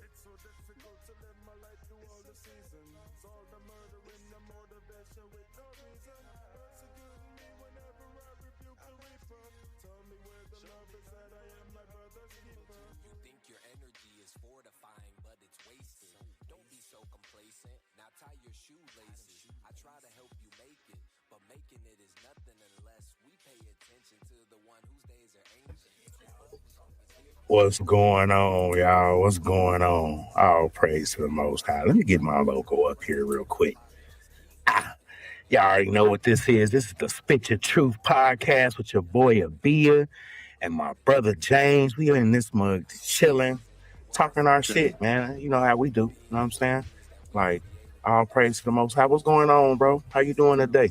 It's so difficult to live my life through all the seasons. All the murdering, the motivation with no reason. Persecute me whenever I rebuke the reaper. Tell me where the love is that I am my brother's keeper. You think your energy is fortifying, but it's wasted. Don't be so complacent. Now tie your shoelaces. I try to help you make it, but making it is nothing unless we pay attention to the one whose days are ancient. What's going on, y'all? What's going on? All praise to the Most High. Let me get my logo up here real quick. Y'all already know what this is. This is the Spit Your Truth podcast with your boy Abia and my brother James. We in this mug chilling, talking our shit, man. You know how we do. You know what I'm saying? Like, all praise to the Most High. What's going on, bro? How you doing today?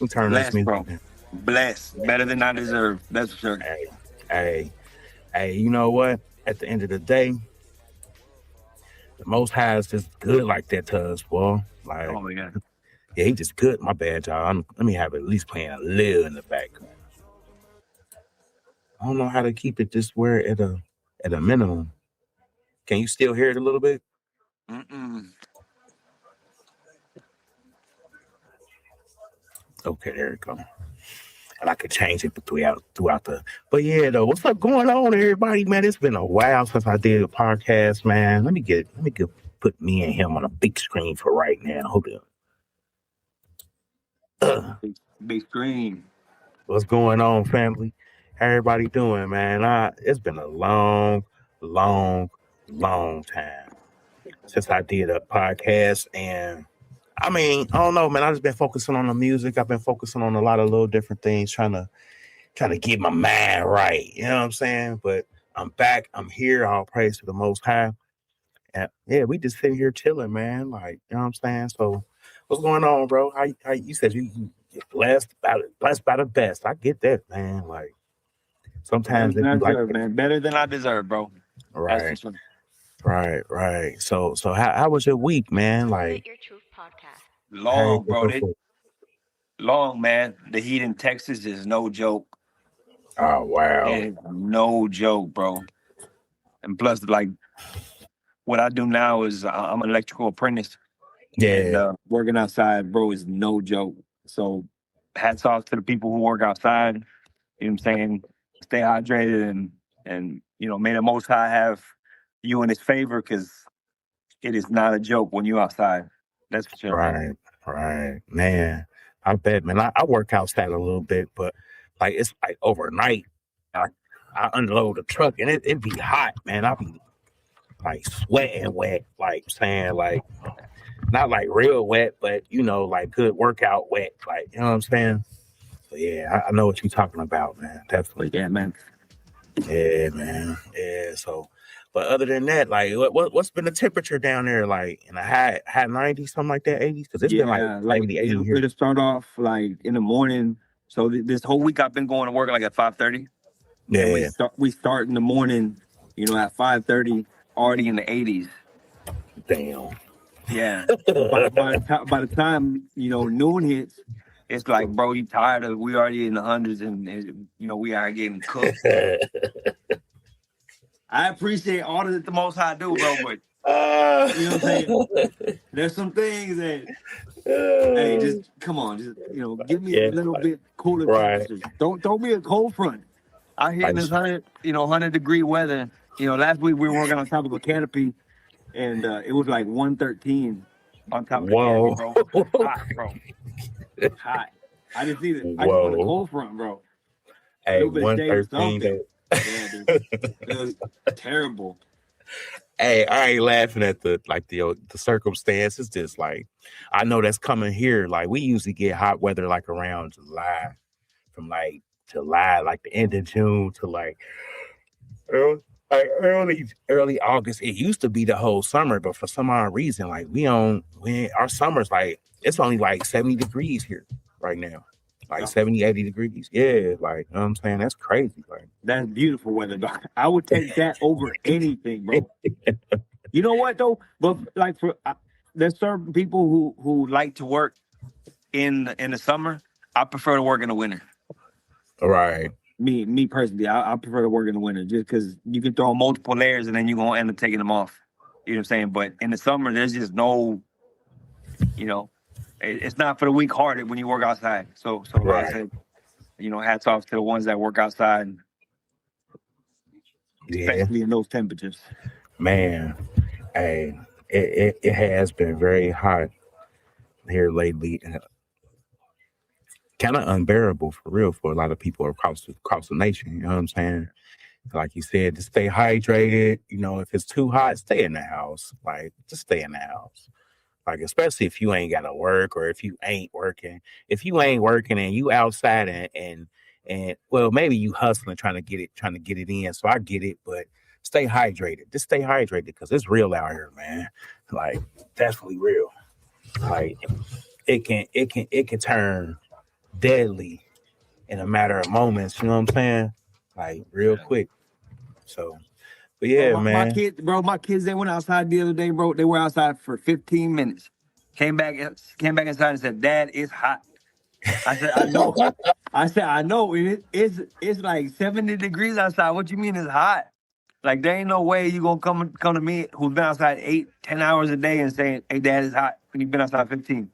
We turn this Blessed, music bro. down. Blessed. Better than I deserve. That's for sure. Hey, hey, hey, you know what? At the end of the day, the Most High is just good like that to us, boy. Like, Oh my God. yeah, he just good. My bad, y'all. Let me have it at least playing a little in the background. I don't know how to keep it just where at a minimum. Can you still hear it a little bit? Mm-mm. Okay, there it go. And I could change it throughout the. But yeah, though, what's up going on, everybody? Man, it's been a while since I did a podcast, man. Let me get put me and him on a big screen for right now. Hold up. Big screen. What's going on, family? How everybody doing, man? It's been a long, long, long time since I did a podcast, and I mean, I don't know, man. I just been focusing on the music. I've been focusing on a lot of little different things, trying to get my mind right. You know what I'm saying? But I'm back. I'm here. All praise to the Most High. And yeah, we just sitting here chilling, man. Like, you know what I'm saying? So, what's going on, bro? How you said you're blessed by the best. I get that, man. Like, Better sometimes than it I be like deserve, that. man. Better than I deserve, bro. That's for Right, sure. right. So how was your week, man? Spit Like, Your Truth podcast. how you Long, been bro. so They far? long, man. The heat in Texas is no joke. Oh wow. It's no joke, bro. And plus, like, what I do now is I'm an electrical apprentice, and Yeah, working outside, bro, is no joke. So, hats off to the people who work outside. You know what I'm saying? Stay hydrated and may the Most High have you in His favor because it is not a joke when you outside. That's for sure, man. right, man. I bet, man. I work outside a little bit, but like it's like overnight. I, I unload the truck and it be hot, man. I be like sweating wet, like saying like not like real wet, but like good workout wet, like you know what I'm saying. So yeah, I know what you're talking about, man. Definitely. But yeah, man. Yeah, man. Yeah. So, but other than that, like, what's been the temperature down there, like in the high 90s, something like that, 80s? Because it's been like Yeah, like 70, 80 here. it'll start off like in the morning. So this whole week I've been going to work like at 5:30, and we Yeah. start in the morning. At 5:30, already in the 80s. Damn. Yeah. By the time noon hits, it's like, bro, you tired of? We already in the hundreds, and we are getting cooked. I appreciate all that the Most High do, bro, but you know what I'm saying? There's some things that, hey, just come on, just give me a Yeah. little bit cooler Right. temperatures. Don't throw me a cold front. I hit Like, this 100-degree weather. Last week we were working on top of a canopy, and it was like 113 on top of the canopy, whoa. bro. Hot, bro. Hot. I just need it. I just want a Whoa. cold front, bro. A Hey, little bit of shade or 113. something. Yeah, dude. It was terrible. Hey, I ain't laughing at the circumstance. It's just like I know that's coming here. Like we usually get hot weather like around July, from like July, like the end of June to early, early August. It used to be the whole summer, but for some odd reason, like our summer's like it's only like 70 degrees here right now. Like Yeah. 70, 80 degrees. Yeah, like you know what I'm saying? That's crazy. Like That's beautiful weather, dog. I would take that over anything, bro. You know what though? But like there's certain people who like to work in the summer. I prefer to work in the winter. right. Me personally, I prefer to work in the winter just because you can throw multiple layers and then you're gonna end up taking them off. You know what I'm saying? But in the summer, there's just no, it's not for the weak-hearted when you work outside. So like I Right. said, hats off to the ones that work outside, Yeah, especially in those temperatures. man. Hey, it has been very hot here lately. Kind of unbearable for real for a lot of people across the nation. You know what I'm saying? Like you said, to stay hydrated. If it's too hot, stay in the house. Like, just stay in the house. Like, especially if you ain't got to work or if you ain't working. If you ain't working and you outside and well, maybe you hustling trying to get it in. So I get it, but stay hydrated. Just stay hydrated because it's real out here, man. Like, definitely real. Like, it can turn deadly in a matter of moments. You know what I'm saying? Like, real quick. So, but yeah, my man. my kids, they went outside the other day, bro. They were outside for 15 minutes. Came back inside and said, "Dad, it's hot." I said, "I know." I know. It's like 70 degrees outside. What you mean it's hot? Like, there ain't no way you gonna come to me who's been outside 8-10 hours a day and saying, "Hey, Dad, it's hot," when you've been outside 15.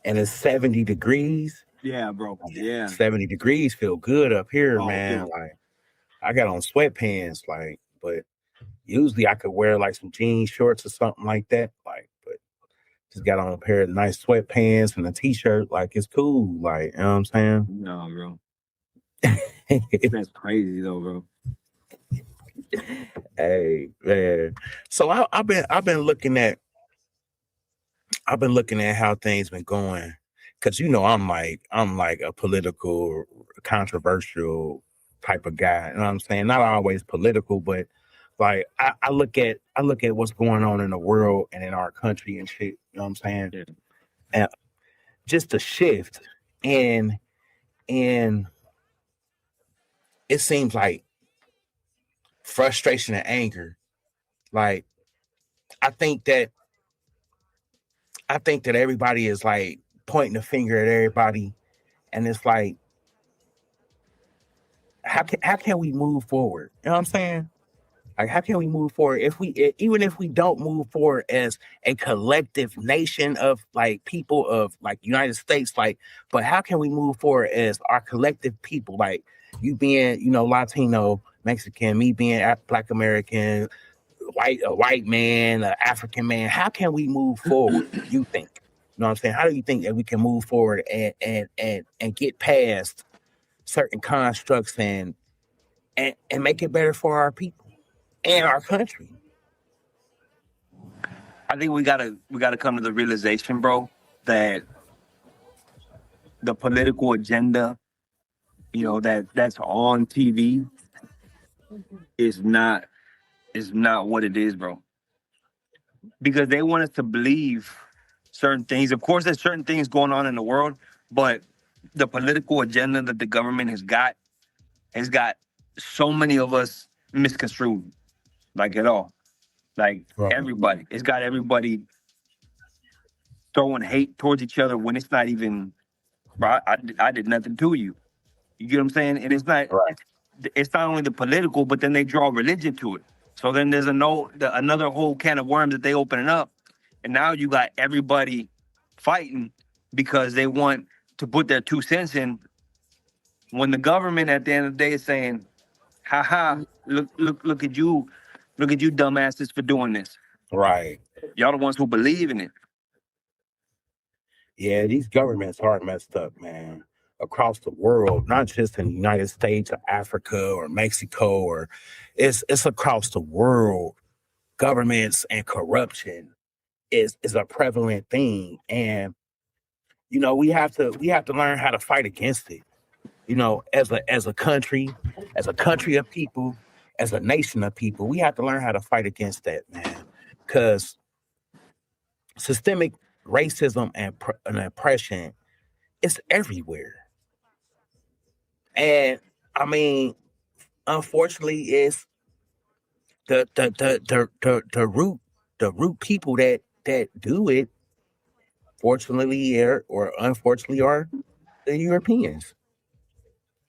And it's 70 degrees. Yeah, bro. Yeah. 70 degrees feel good up here, Oh, man. dude. Like, I got on sweatpants, like, but usually I could wear like some jean shorts or something like that. Like, but just got on a pair of nice sweatpants and a t-shirt. Like, it's cool. Like, you know what I'm saying? No, bro. That's crazy though, bro. Hey, man. So I've been looking at how things been going, because I'm like a political, controversial type of guy. You know what I'm saying? Not always political, but like I look at what's going on in the world and in our country and shit. You know what I'm saying? Yeah. And just a shift, and it seems like frustration and anger. Like, I think that everybody is like pointing the finger at everybody, and it's like, how can we move forward? You know what I'm saying? Like, how can we move forward even if we don't move forward as a collective nation of like people of like United States, like, but how can we move forward as our collective people? Like, you being, Latino, Mexican, me being Black American, a white man, an African man. How can we move forward? You think? You know what I'm saying? How do you think that we can move forward and get past certain constructs and make it better for our people and our country? I think we gotta come to the realization, bro, that the political agenda, that's on TV is not what it is, bro. Because they want us to believe certain things. Of course, there's certain things going on in the world, but the political agenda that the government has got so many of us misconstrued, like at all. Like, Right. everybody. It's got everybody throwing hate towards each other when it's not even, bro, I did nothing to you. You get what I'm saying? And it's not only the political, but then they draw religion to it. So then there's another whole can of worms that they opening up. And now you got everybody fighting because they want to put their 2 cents in, when the government at the end of the day is saying, haha, look at you dumbasses for doing this. Right. Y'all the ones who believe in it. Yeah, these governments are messed up, man. Across the world, not just in the United States or Africa or Mexico, or it's across the world. Governments and corruption is a prevalent thing, and we have to learn how to fight against it. As a country of people, as a nation of people, we have to learn how to fight against that, man. Because systemic racism and oppression is everywhere. And I mean, unfortunately, it's the root people that do it. Fortunately, or unfortunately, are the Europeans.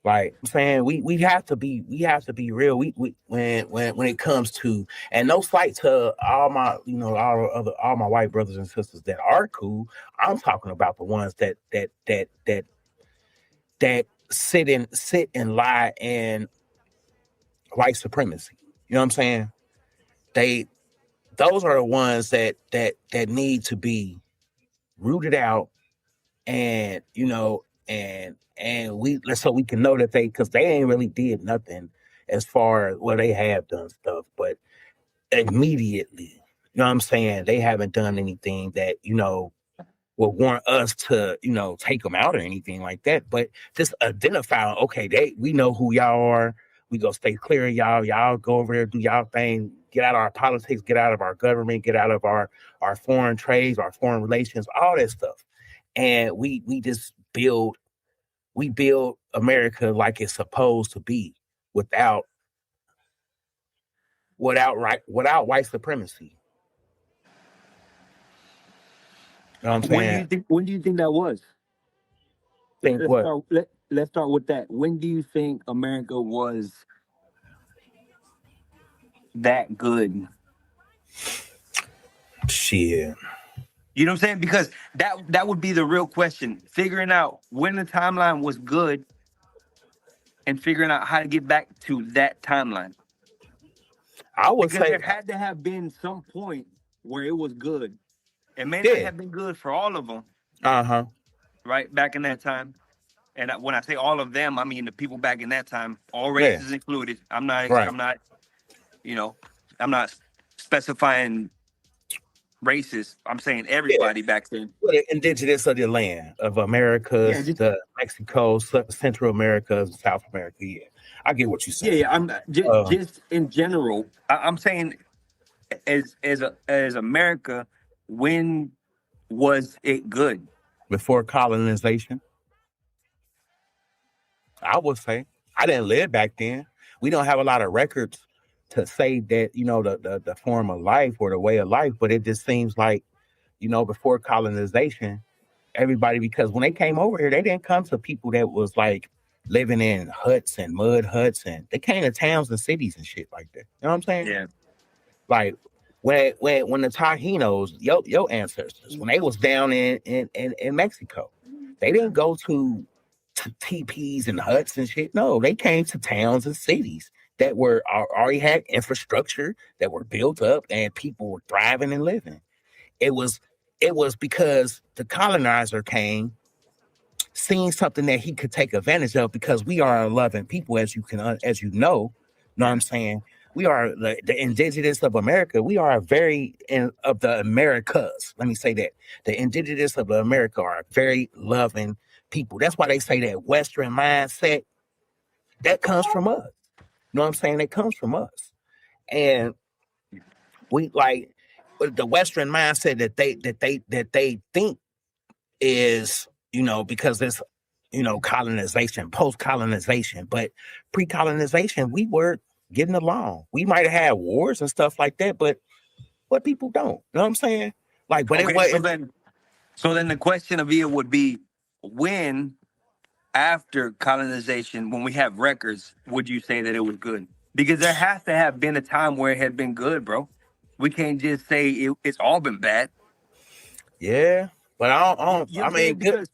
Like I'm saying, we have to be real. We when it comes to, and no slight to all my all my white brothers and sisters that are cool. I'm talking about the ones that sit and lie in white supremacy. You know what I'm saying? They those are the ones that need to be rooted out, and we so we can know that because they ain't really did nothing as far as they have done stuff, but immediately, you know what I'm saying, they haven't done anything that will warrant us to take them out or anything like that. But just identify, okay, we know who y'all are. We go stay clear of y'all. Y'all go over there, do y'all thing. Get out of our politics. Get out of our government. Get out of our foreign trades, our foreign relations, all that stuff. And we just build America like it's supposed to be, without white supremacy. You know what I'm saying? When do you think that was? Let's start with that. When do you think America was that good? Shit. You know what I'm saying? Because that would be the real question. Figuring out when the timeline was good and figuring out how to get back to that timeline. I would because say there had to have been some point where it was good. It may not have been good for all of them. Uh-huh. Right? Back in that time. And when I say all of them, I mean the people back in that time, all races included. I'm not specifying races. I'm saying everybody back then. Well, the indigenous of the land of America, the Mexico, Central America, South America. Yeah, I get what you say. Yeah, I'm not, just in general. I'm saying as America, when was it good? Before colonization. I would say. I didn't live back then. We don't have a lot of records to say that, the form of life or the way of life, but it just seems like, before colonization, everybody, because when they came over here, they didn't come to people that was like living in huts and mud huts, and they came to towns and cities and shit like that. You know what I'm saying? Yeah. Like when the Taínos, your ancestors, when they was down in Mexico, they didn't go to teepees and huts and shit. No, they came to towns and cities that were already had infrastructure that were built up and people were thriving and living. It was because the colonizer came, seeing something that he could take advantage of, because we are a loving people, as you know what I'm saying? We are the indigenous of America. We are of the Americas. Let me say that. The indigenous of America are very loving people. That's why they say that Western mindset, that comes from us. You know what I'm saying? That comes from us. And we like the Western mindset that they think is, because there's, colonization, post-colonization, but pre-colonization, we were getting along. We might have had wars and stuff like that, but what people don't. You know what I'm saying? Like, but so then the question of it would be, when after colonization, when we have records, would you say that it was good? Because there has to have been a time where it had been good, bro. We can't just say it's all been bad. Yeah, but I don't. I mean, because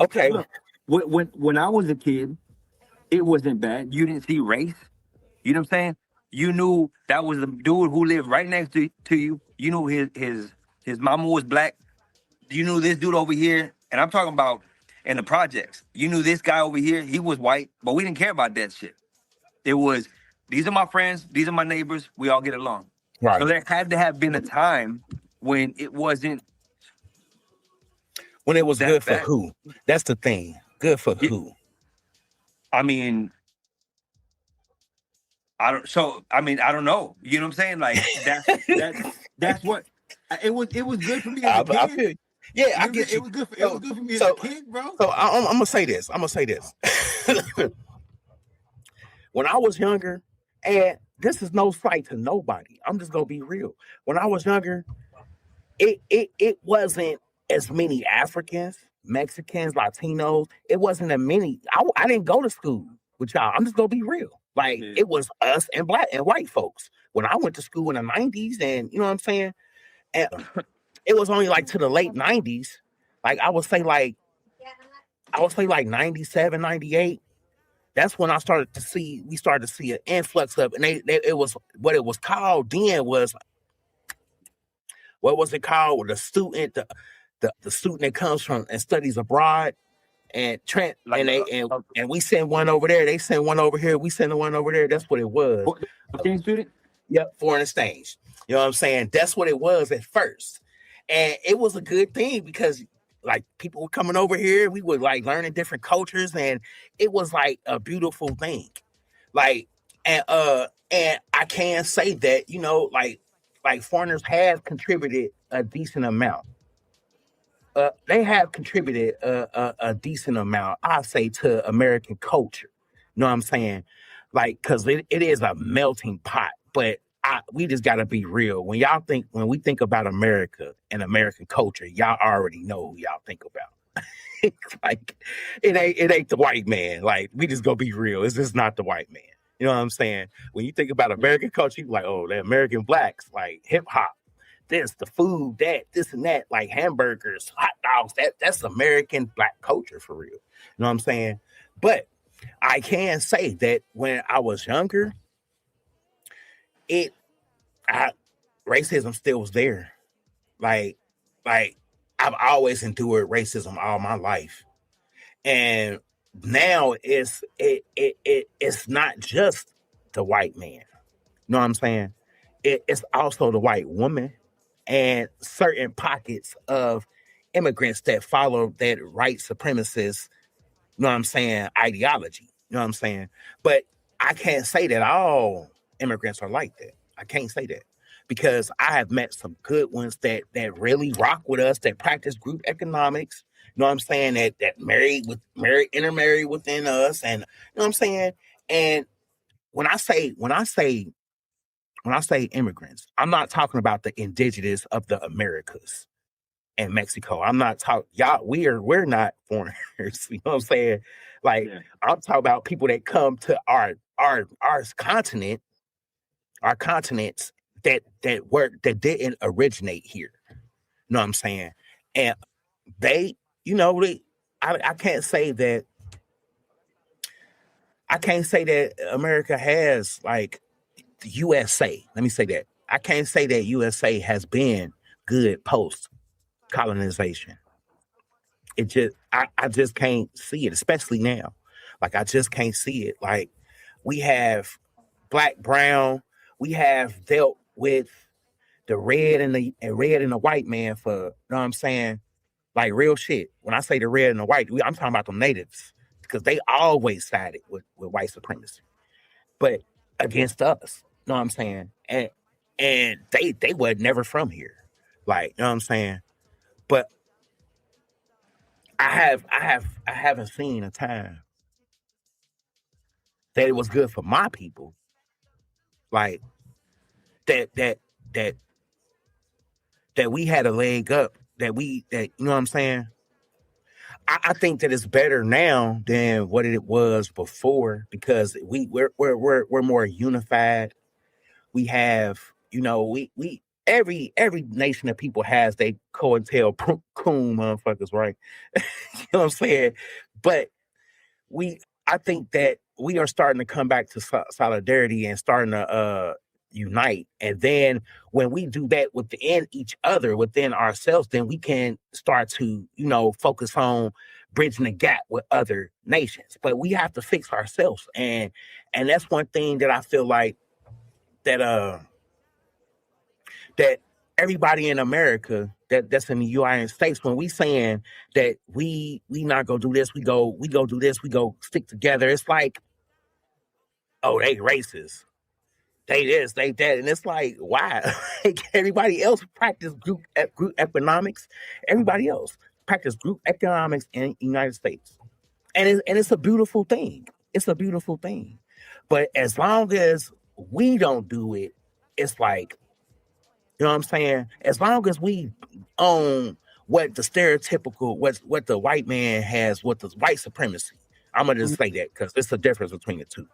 okay. Look, when I was a kid, it wasn't bad. You didn't see race. You know what I'm saying? You knew that was the dude who lived right next to you. You knew his mama was black. You knew this dude over here, and I'm talking about in the projects. You knew this guy over here, he was white, but we didn't care about that shit. It was, these are my friends, these are my neighbors, we all get along. Right. So there had to have been a time when it wasn't. When it was good for who? That's the thing. Good for who? I mean, I don't know. You know what I'm saying? Like that's what it was good for me as a kid. I feel, yeah, I get you. It was good for me as a kid, bro. So I'm gonna say this. When I was younger, and this is no slight to nobody, I'm just gonna be real. When I was younger, it wasn't as many Africans, Mexicans, Latinos. It wasn't as many. I didn't go to school. with y'all. I'm just gonna be real. Like Yeah. it was us and black and white folks. When I went to school in the 90s, and you know what I'm saying? And it was only like to the late 90s. Like I would say like 97, 98. That's when we started to see an influx of, and it was what it was called then was, what was it called? The student that comes from and studies abroad, and Trent, Like, and we send one over there, they send one over here, we send one over there. That's what it was. Exchange student? Yep, foreign exchange. You know what I'm saying? That's what it was at first. And it was a good thing because like people were coming over here, we were like learning different cultures, and it was like a beautiful thing. Like, and I can say that, you know, like foreigners have contributed a decent amount. They have contributed a decent amount, I say, to American culture. You know what I'm saying? Like, because it is a melting pot, but we just got to be real. When we think about America and American culture, y'all already know who y'all think about. Like, it ain't the white man. Like, we just gonna be real. It's just not the white man. You know what I'm saying? When you think about American culture, you're like, oh, the American blacks, like hip hop, this, the food, that, this and that, like hamburgers, hot dogs, that's American black culture for real. You know what I'm saying? But I can say that when I was younger, racism still was there. Like I've always endured racism all my life. And now it's not just the white man. You know what I'm saying? It's also the white woman and certain pockets of immigrants that follow that white supremacist, you know what I'm saying, ideology. You know what I'm saying? But I can't say that all immigrants are like that. I can't say that because I have met some good ones that really rock with us, that practice group economics. You know what I'm saying? That intermarry within us, and you know what I'm saying. And when I say immigrants, I'm not talking about the indigenous of the Americas and Mexico. I'm not talking y'all. We're not foreigners. You know what I'm saying? Like, yeah. I'm talking about people that come to our continent, our continents that didn't originate here. You know what I'm saying? And they, you know, I can't say that. I can't say that America has like the USA. Let me say that. I can't say that USA has been good post colonization. It just, I just can't see it, especially now. Like, I just can't see it. Like, we have black, brown, we have dealt with the red and the white man for, you know what I'm saying? Like, real shit. When I say the red and the white, I'm talking about the natives, because they always sided with white supremacy, but against us. You know what I'm saying? And they were never from here. Like, you know what I'm saying? But I haven't seen a time that it was good for my people. Like that we had a leg up, that you know what I'm saying? I think that it's better now than what it was before, because we're more unified. We have, you know, we every nation of people has they COINTELPROCLAIM motherfuckers, right? You know what I'm saying? But I think that we are starting to come back to solidarity and starting to unite. And then when we do that within each other, within ourselves, then we can start to, you know, focus on bridging the gap with other nations. But we have to fix ourselves. And that's one thing that I feel like that everybody in America that's in the United States, when we saying that we not gonna do this, we go do this, we go stick together, it's like, oh, they racist, they this, they that, and it's like, why? Like, everybody else practice group economics. Everybody else practice group economics in the United States, and it's a beautiful thing. It's a beautiful thing. But as long as we don't do it, it's like, you know what I'm saying? As long as we own what the stereotypical, what the white man has, what the white supremacy. I'm gonna just say that because it's the difference between the two.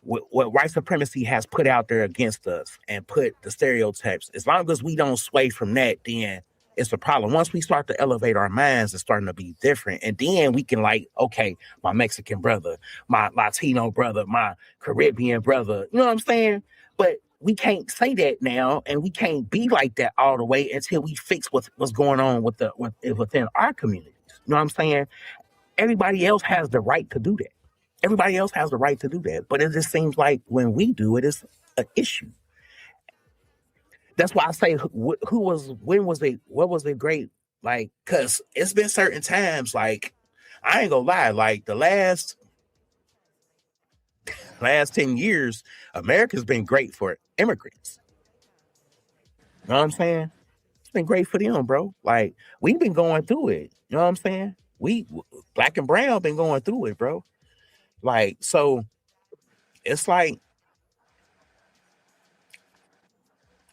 What white supremacy has put out there against us and put the stereotypes, as long as we don't sway from that, then it's a problem. Once we start to elevate our minds, it's starting to be different. And then we can like, okay, my Mexican brother, my Latino brother, my Caribbean brother, you know what I'm saying? But we can't say that now, and we can't be like that all the way until we fix what's going on within our communities. You know what I'm saying? Everybody else has the right to do that. Everybody else has the right to do that. But it just seems like when we do it, it's an issue. That's why I say, what was it great? Like, because it's been certain times, like, I ain't gonna lie, like the last 10 years, America's been great for immigrants. You know what I'm saying? It's been great for them, bro. Like, we've been going through it. You know what I'm saying? We, black and brown, been going through it, bro. Like, so it's like,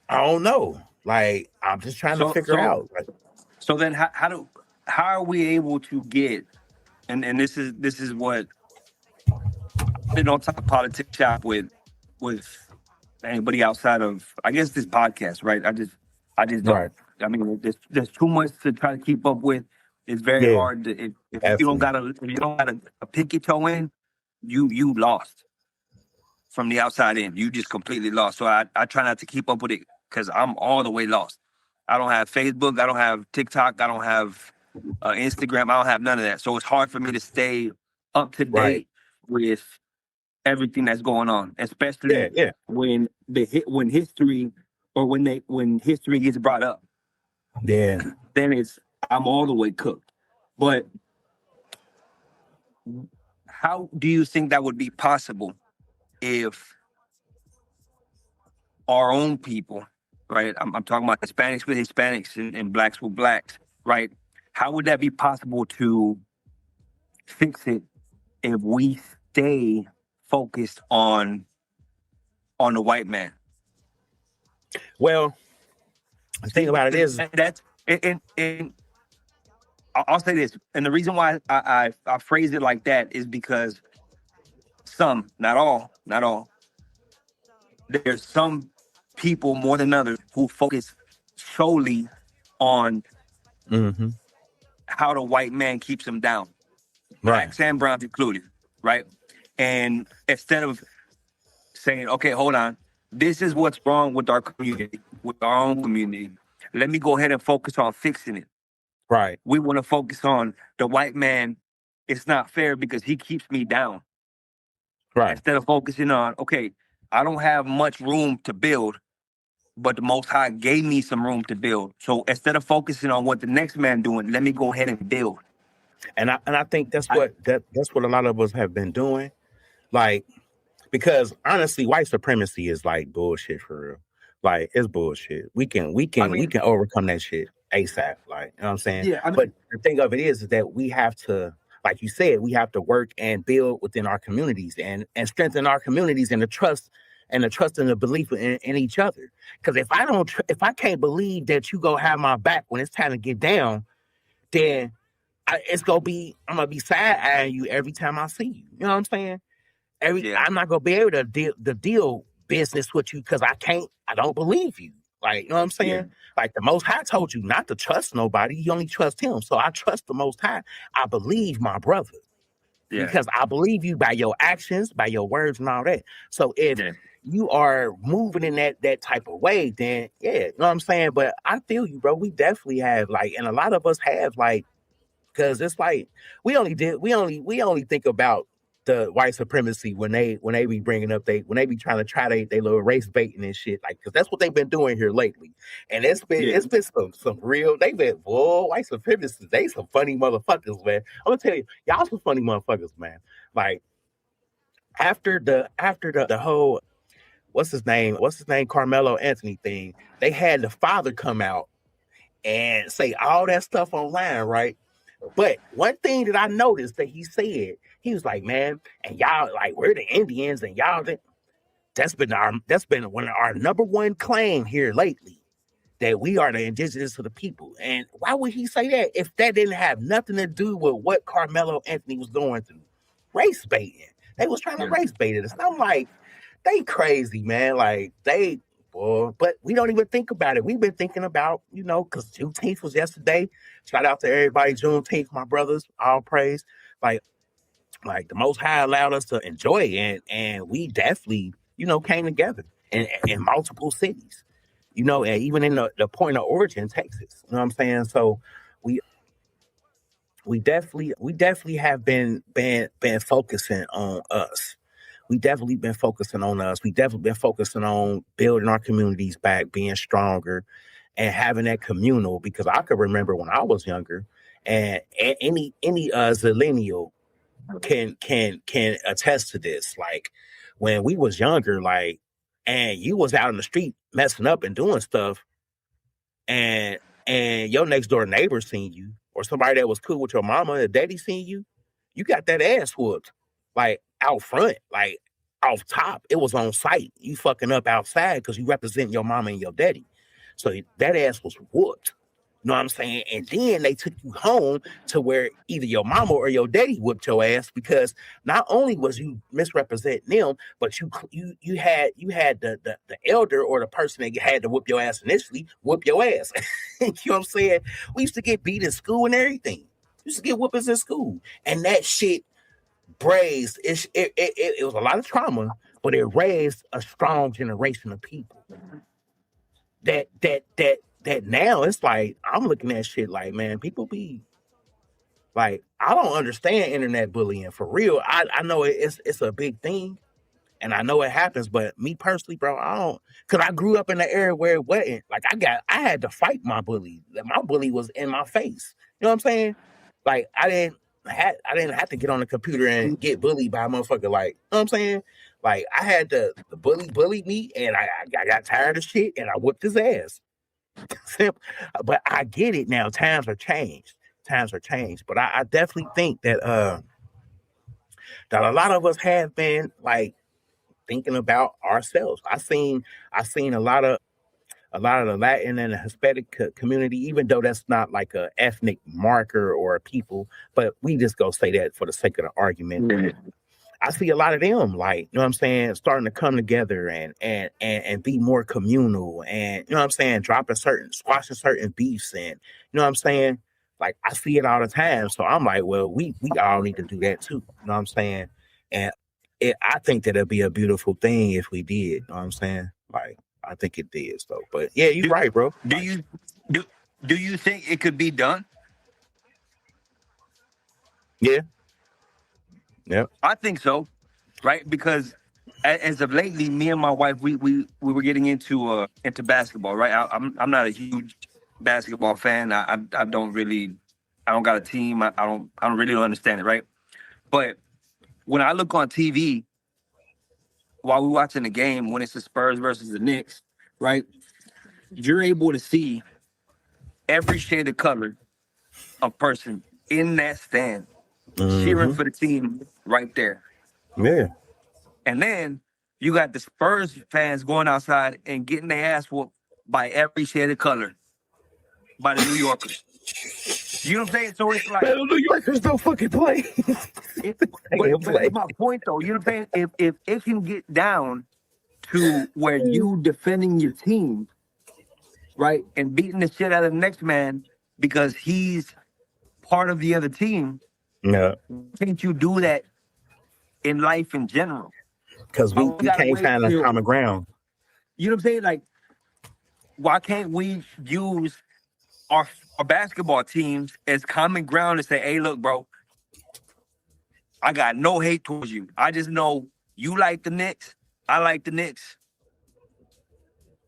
I don't know. Like, I'm just trying to figure out. Like, so then how are we able to get, and this is what I've been on top of politics shop with anybody outside of, I guess, this podcast, right? I just don't. Right. I mean, there's too much to try to keep up with. It's very hard to, if you don't got a pinky toe in, you lost from the outside in. You just completely lost. So I try not to keep up with it because I'm all the way lost. I don't have Facebook. I don't have TikTok. I don't have Instagram. I don't have none of that. So it's hard for me to stay up to date with everything that's going on, especially when history or when history gets brought up. Yeah. Then I'm all the way cooked. But how do you think that would be possible if our own people, right? I'm talking about Hispanics with Hispanics and blacks with blacks, right? How would that be possible to fix it if we stay focused on the white man? Well, the thing about it is that's and I'll say this, and the reason why I phrase it like that is because some, not all, there's some people more than others who focus solely on how the white man keeps them down, blacks and browns included, right? And instead of saying, okay, hold on, this is what's wrong with our community, with our own community, let me go ahead and focus on fixing it. Right. We want to focus on the white man. It's not fair because he keeps me down. Right. Instead of focusing on, okay, I don't have much room to build, but the Most High gave me some room to build. So instead of focusing on what the next man doing, let me go ahead and build. And I think that's what a lot of us have been doing. Like, because honestly, white supremacy is like bullshit for real. Like, it's bullshit. We can overcome that shit ASAP. Like, you know what I'm saying? Yeah. But the thing of it is that we have to, like you said, we have to work and build within our communities and strengthen our communities and the trust and the belief in each other. Because if I can't believe that you go have my back when it's time to get down, then I'm gonna be side eyeing you every time I see you. You know what I'm saying? I'm not gonna be able to deal business with you because I don't believe you. Like, you know what I'm saying? Yeah. Like, the Most High told you not to trust nobody. You only trust him. So I trust the Most High. I believe my brother. Yeah. Because I believe you by your actions, by your words and all that. So if you are moving in that type of way, then you know what I'm saying? But I feel you, bro. We definitely have, like, and a lot of us have, like, because it's like we only think about the white supremacy when they be bringing up when they be trying to they little race baiting and shit, like, because that's what they've been doing here lately. And it's been some real, they've been, whoa, white supremacists, they some funny motherfuckers, man. I'm gonna tell you, y'all some funny motherfuckers, man. Like, after the whole what's his name Carmelo Anthony thing, they had the father come out and say all that stuff online, right? But one thing that I noticed that he said, he was like, man, and y'all, like, we're the Indians, and y'all, that's been one of our number one claim here lately, that we are the indigenous of the people. And why would he say that if that didn't have nothing to do with what Carmelo Anthony was going through? race baiting. They was trying to race bait us. And I'm like, they crazy, man. Like they, boy, but we don't even think about it. We've been thinking about, because Juneteenth was yesterday. Shout out to everybody, Juneteenth, my brothers, all praise. Like the Most High allowed us to enjoy it, and we definitely, came together in multiple cities, and even in the point of origin, Texas. You know what I'm saying? So we definitely have been focusing on us. We definitely been focusing on us. We definitely been focusing on building our communities back, being stronger, and having that communal. Because I could remember when I was younger, and any zillennial can attest to this. Like when we was younger, like, and you was out in the street messing up and doing stuff, and your next door neighbor seen you, or somebody that was cool with your mama or daddy seen you, you got that ass whooped, like out front, like off top. It was on sight. You fucking up outside because you represent your mama and your daddy. So that ass was whooped. You know what I'm saying? And then they took you home to where either your mama or your daddy whooped your ass, because not only was you misrepresenting them, but you had the elder or the person that had to whoop your ass initially whoop your ass. You know what I'm saying? We used to get beat in school and everything. We used to get whoopings in school, and that shit raised it was a lot of trauma, but it raised a strong generation of people. That now it's like I'm looking at shit like, man, people be like, I don't understand internet bullying for real. I know it's a big thing, and I know it happens, but me personally, bro, I don't, because I grew up in the era where it wasn't like I had to fight my bully. My bully was in my face. You know what I'm saying? Like I didn't have to get on the computer and get bullied by a motherfucker. Like, you know what I'm saying? Like I had the bully me, and I got tired of shit, and I whooped his ass. But I get it now. Times are changed. But I definitely think that that a lot of us have been like thinking about ourselves. I seen a lot of the Latin and the Hispanic community, even though that's not like a ethnic marker or a people, but we just go say that for the sake of the argument. Mm-hmm. I see a lot of them, like, you know what I'm saying, starting to come together and be more communal, and, you know what I'm saying, squashing certain beefs, and, you know what I'm saying, like, I see it all the time. So I'm like, well, we all need to do that too. You know what I'm saying? And I think that it'd be a beautiful thing if we did. You know what I'm saying? Like, I think it did. So, but yeah, you're right, bro. Do you think it could be done? Yeah. Yeah. I think so, right? Because as of lately, me and my wife, we were getting into basketball, right? I'm not a huge basketball fan. I don't got a team. I don't really understand it, right? But when I look on TV while we're watching the game, when it's the Spurs versus the Knicks, right? You're able to see every shade of color of person in that stand cheering for the team right there. Yeah. And then you got the Spurs fans going outside and getting their ass whooped by every shade of color by the New Yorkers. You know what I'm saying? So it's like, the New Yorkers don't fucking play. But my point though, you know what I'm saying? If it can get down to where you defending your team, right, and beating the shit out of the next man because he's part of the other team, yeah, can't you do that in life in general? Because we can't find a common ground. You know what I'm saying? Like, why can't we use our basketball teams as common ground and say, hey, look, bro, I got no hate towards you. I just know you like the Knicks. I like the Knicks.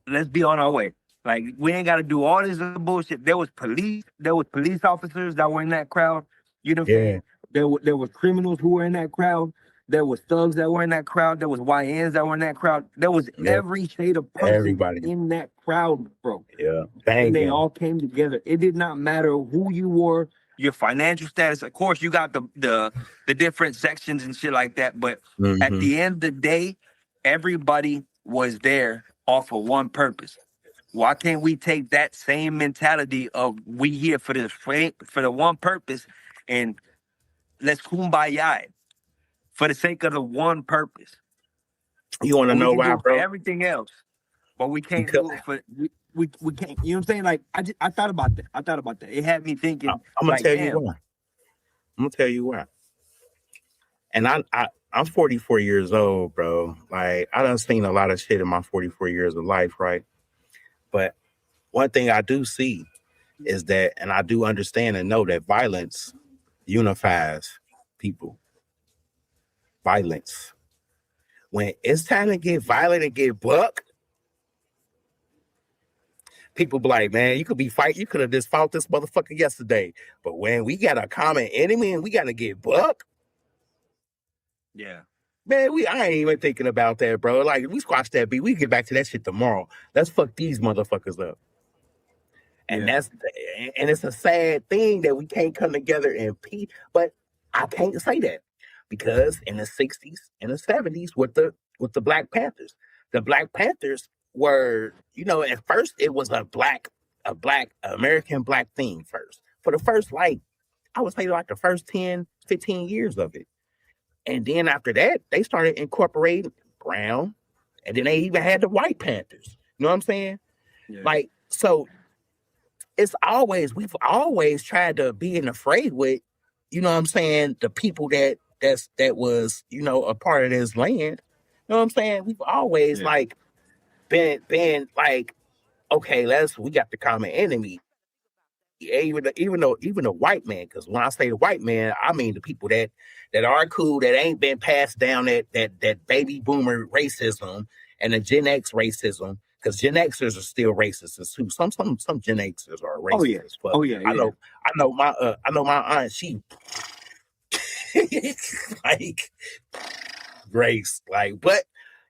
Let's be on our way. Like, we ain't got to do all this other bullshit. There was police officers that were in that crowd. You know what I'm saying? There was criminals who were in that crowd. There was thugs that were in that crowd. There was YNs that were in that crowd. There was every shade of person in that crowd, bro. Yeah. And they all came together. It did not matter who you were, your financial status. Of course, you got the different sections and shit like that. But at the end of the day, everybody was there off of one purpose. Why can't we take that same mentality of we here for the one purpose and let's kumbaya it? for the sake of the one purpose. You want to We know can why, do it for bro? everything else, but we can't Because do it for we can't. You know what I'm saying? Like I thought about that. It had me thinking, I'm gonna like, tell you damn, why. I'm gonna tell you why. And I'm 44 years old, bro. Like I done seen a lot of shit in my 44 years of life, right? But one thing I do see is that, and I do understand and know that violence unifies people. Violence. When it's time to get violent and get buck, people be like, man, you could have just fought this motherfucker yesterday. But when we got a common enemy and we gotta get buck, yeah, man, I ain't even thinking about that, bro. Like, we squash that beat. We get back to that shit tomorrow. Let's fuck these motherfuckers up. And yeah, and it's a sad thing that we can't come together in peace. But I can't say that because in the 60s and the 70s with the Black Panthers, the Black Panthers were, at first it was a black American black thing first. For the first, like, I would say like the first 10, 15 years of it. And then after that, they started incorporating brown, and then they even had the White Panthers. You know what I'm saying? yeah. Like, so we've always tried to be in the fray with, you know what I'm saying, the people that was, a part of this land. You know what I'm saying? We've always like been like, okay, we got the common enemy. Even the white man, because when I say the white man, I mean the people that are cool, that ain't been passed down that baby boomer racism and the Gen X racism, because Gen Xers are still racist too. Some Gen Xers are racist. Oh yeah. I know my aunt, she like race, like, but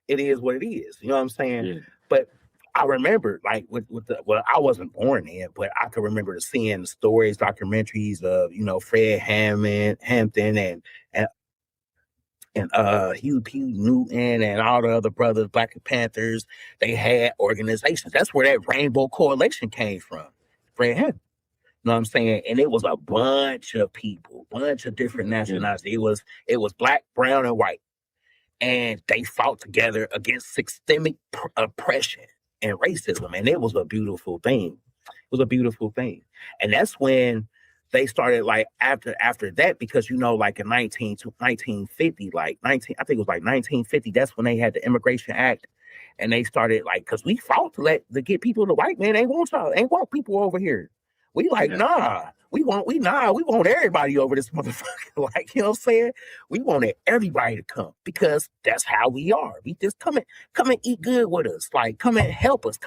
it is what it is. You know what I'm saying? Yeah. But I remember, like, I wasn't born then, but I could remember seeing stories, documentaries of, Fred Hampton and Hugh P. Newton and all the other brothers, Black Panthers. They had organizations. That's where that Rainbow Coalition came from. Fred Hampton. You know what I'm saying? And it was a bunch of people, bunch of different nationalities. It was black, brown, and white. And they fought together against systemic oppression and racism. And it was a beautiful thing. It was a beautiful thing. And that's when they started, like, after that, because, like in 1950, like I think it was like 1950, that's when they had the Immigration Act. And they started, like, because we fought to get people, the white man ain't want people over here. We like, nah, we want everybody over this motherfucker. Like, you know what I'm saying? We wanted everybody to come because that's how we are. We just come and eat good with us. Like, come and help us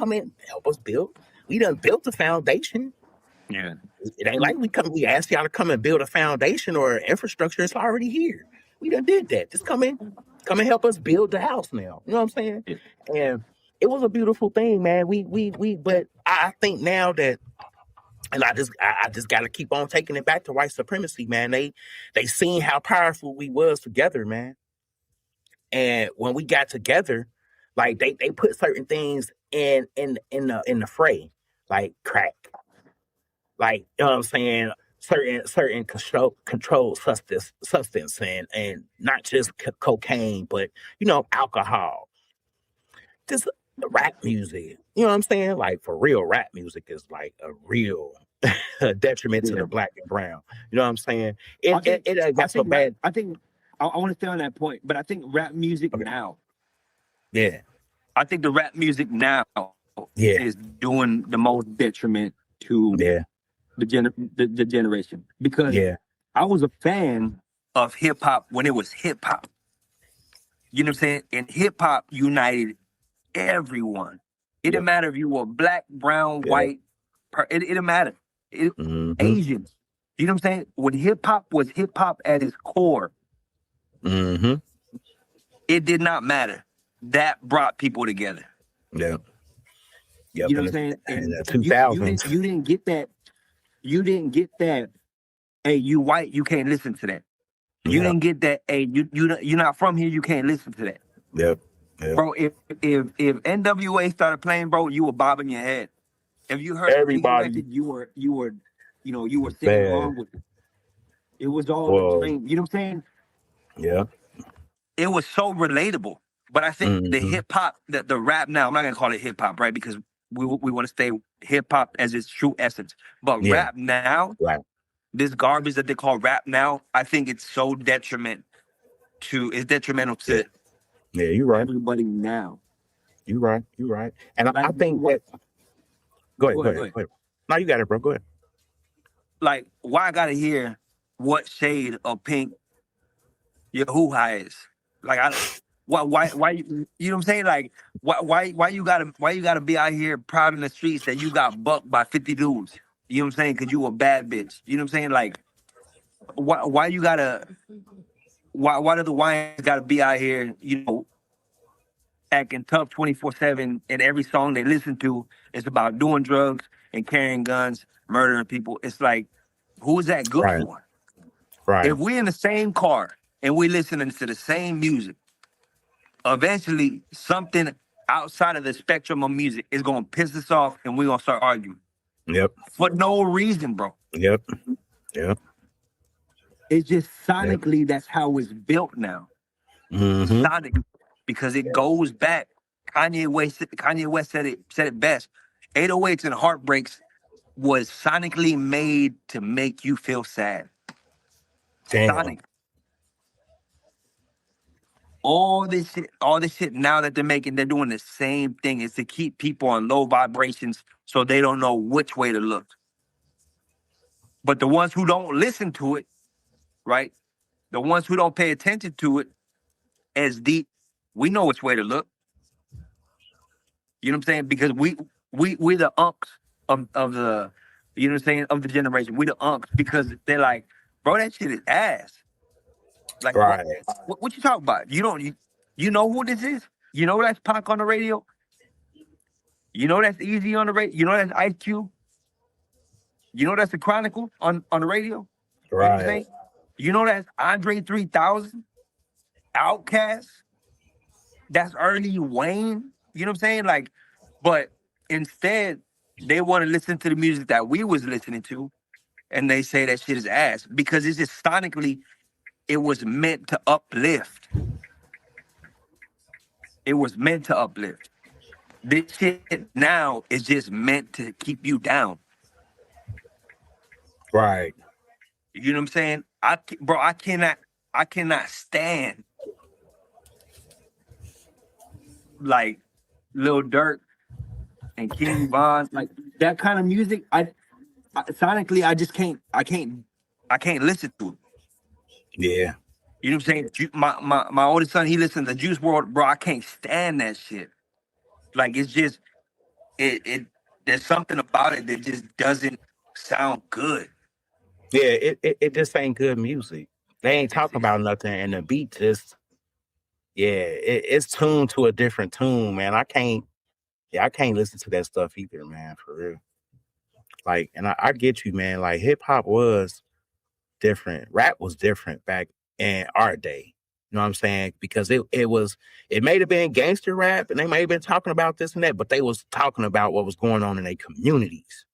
build. We done built the foundation. Yeah. It ain't like we asked y'all to come and build a foundation or infrastructure. It's already here. We done did that. Just come and help us build the house now. You know what I'm saying? Yeah. And it was a beautiful thing, man. But I think now that, and I just got to keep on taking it back to white supremacy, man. They seen how powerful we was together, man. And when we got together, like they put certain things in the fray, like crack, like, you know what I'm saying, certain controlled substance, and not just cocaine, but alcohol. Just rap music, you know what I'm saying? Like, for real, rap music is like a real detriment to the black and brown. You know what I'm saying? It got so bad. I think I want to stay on that point, but I think rap music now. Yeah. I think the rap music now is doing the most detriment to the generation, because I was a fan of hip hop when it was hip hop. You know what I'm saying? And hip hop united everyone. It didn't matter if you were black, brown, white. It didn't matter. Asians. You know what I'm saying? When hip hop was hip hop at its core, it did not matter. That brought people together. Yeah. You know what I'm saying? In the 2000s. You didn't get that. You didn't get that. Hey, you white, you can't listen to that. You didn't get that. Hey, you're not from here, you can't listen to that. Yep. Bro, if NWA started playing, bro, you were bobbing your head. If you heard everybody, you were singing along with it. It was all the same. You know what I'm saying? Yeah. it was so relatable. But I think the Mm-hmm. hip hop, the rap now, I'm not gonna call it hip hop, right? Because we want to stay hip hop as its true essence. But Yeah. rap now, Right. this garbage that they call rap now, I think it's so detrimental Yeah. to Yeah, you're right. everybody now. You're right. You're right. And I Like think what? that. Go ahead. Go Go ahead, go ahead. ahead. Go ahead. No, you got it, bro. Go ahead. Like, why I gotta hear what shade of pink your hoo-ha is? Like, why you know what I'm saying? Like, why you gotta be out here proud in the streets that you got bucked by 50 dudes? You know what I'm saying? Because you a bad bitch. You know what I'm saying? Like, why you gotta why do the wines gotta be out here? You know, acting tough 24/7, and every song they listen to is about doing drugs and carrying guns, murdering people. It's like, who is that good Right. for? Right. If we in the same car and we listening to the same music, eventually something outside of the spectrum of music is gonna piss us off, and we're gonna start arguing Yep. for no reason, bro. Yep. Yep. It's just Yep. sonically, that's how it's built now. Mm-hmm. Sonic, because it goes back. Kanye West said it best. 808s and Heartbreaks was sonically made to make you feel sad. Damn. Sonic. All this shit now that they're making, they're doing the same thing. Is to keep people on low vibrations so they don't know which way to look. But the ones who don't listen to it, right? The ones who don't pay attention to it as deep, we know which way to look. You know what I'm saying? Because we the unks of the, you know what I'm saying, of the generation. We the unks because they're like, bro, that shit is ass. Like, Right. what you talking about? You know who this is? You know that's Pac on the radio? You know that's Easy on the radio? You know that's Ice Cube? You know that's the Chronicle on the radio? You know what I'm Right. saying? You know that's Andre 3000? Outkast? That's early Wayne? You know what I'm saying? Like, but instead, they want to listen to the music that we was listening to, and they say that shit is ass because it's just sonically, it was meant to uplift. It was meant to uplift. This shit now is just meant to keep you down. Right. You know what I'm saying? I cannot stand like Lil Durk and King Von, like that kind of music. I sonically, I can't listen to it. Yeah. You know what I'm saying? My oldest son, he listens to Juice WRLD, bro. I can't stand that shit. Like, it's just it there's something about it that just doesn't sound good. Yeah. It just ain't good music. They ain't talking about nothing, and the beat just, yeah, it's tuned to a different tune, man. I can't listen to that stuff either, man, for real. Like, and I get you, man. Like, hip hop was different. Rap was different back in our day. You know what I'm saying? Because it may have been gangster rap, and they may have been talking about this and that, but they was talking about what was going on in their communities.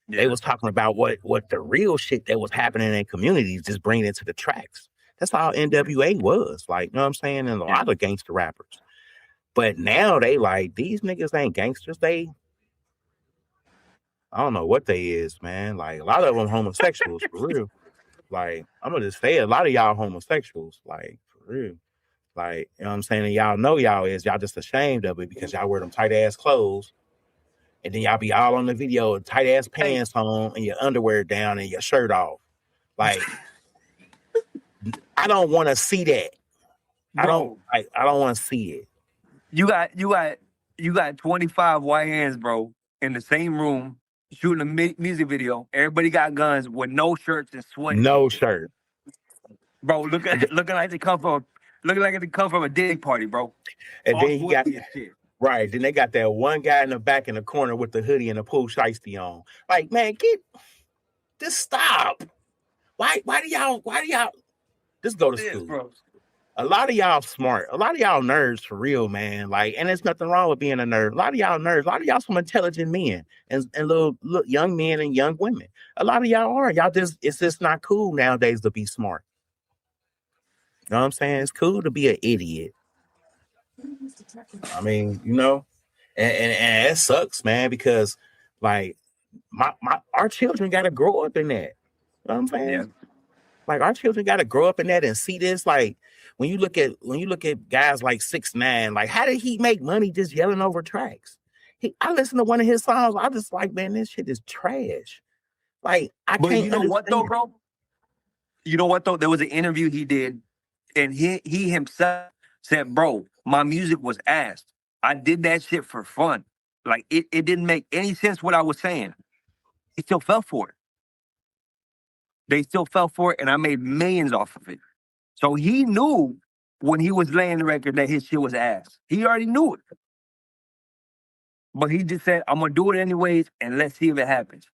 Yeah. They was talking about what the real shit that was happening in their communities, just bringing it to the tracks. That's how NWA was. Like, you know what I'm saying? And a lot of gangster rappers. But now they like, these niggas ain't gangsters. I don't know what they is, man. Like, a lot of them homosexuals, for real. Like, I'm gonna just say a lot of y'all homosexuals, like, for real. Like, you know what I'm saying? And y'all know y'all just ashamed of it because y'all wear them tight ass clothes. And then y'all be all on the video with tight ass pants on and your underwear down and your shirt off. Like, I don't want to see that. Bro, I don't want to see it. you got 25 YNs, bro, in the same room shooting a music video. Everybody got guns with no shirts and sweat. No shirt. Bro, looking like they come from a dig party, bro. And All then he got sweaty as shit. right. Then they got that one guy in the back in the corner with the hoodie and the pool shiesty on. Like, man, just stop. Why do y'all just go to school? Bro. A lot of y'all smart. A lot of y'all nerds for real, man. Like, and there's nothing wrong with being a nerd. A lot of y'all nerds. A lot of y'all some intelligent men and little young men and young women. A lot of y'all are. It's just not cool nowadays to be smart. know what I'm saying? It's cool to be an idiot. I mean, and it sucks, man, because like our children gotta grow up in that. You know what I'm saying? Yeah. Like our children gotta grow up in that and see this. Like when you look at guys like 6ix9ine, like how did he make money just yelling over tracks? I listened to one of his songs, I just like, man, this shit is trash. Like But you know what though, bro? You know what though? There was an interview he did, and he himself said, "Bro, my music was ass. I did that shit for fun. Like it didn't make any sense what I was saying. He still fell for it. They still fell for it, and I made millions off of it. So he knew when he was laying the record that his shit was ass. He already knew it. But he just said, I'm gonna do it anyways, and let's see if it happens.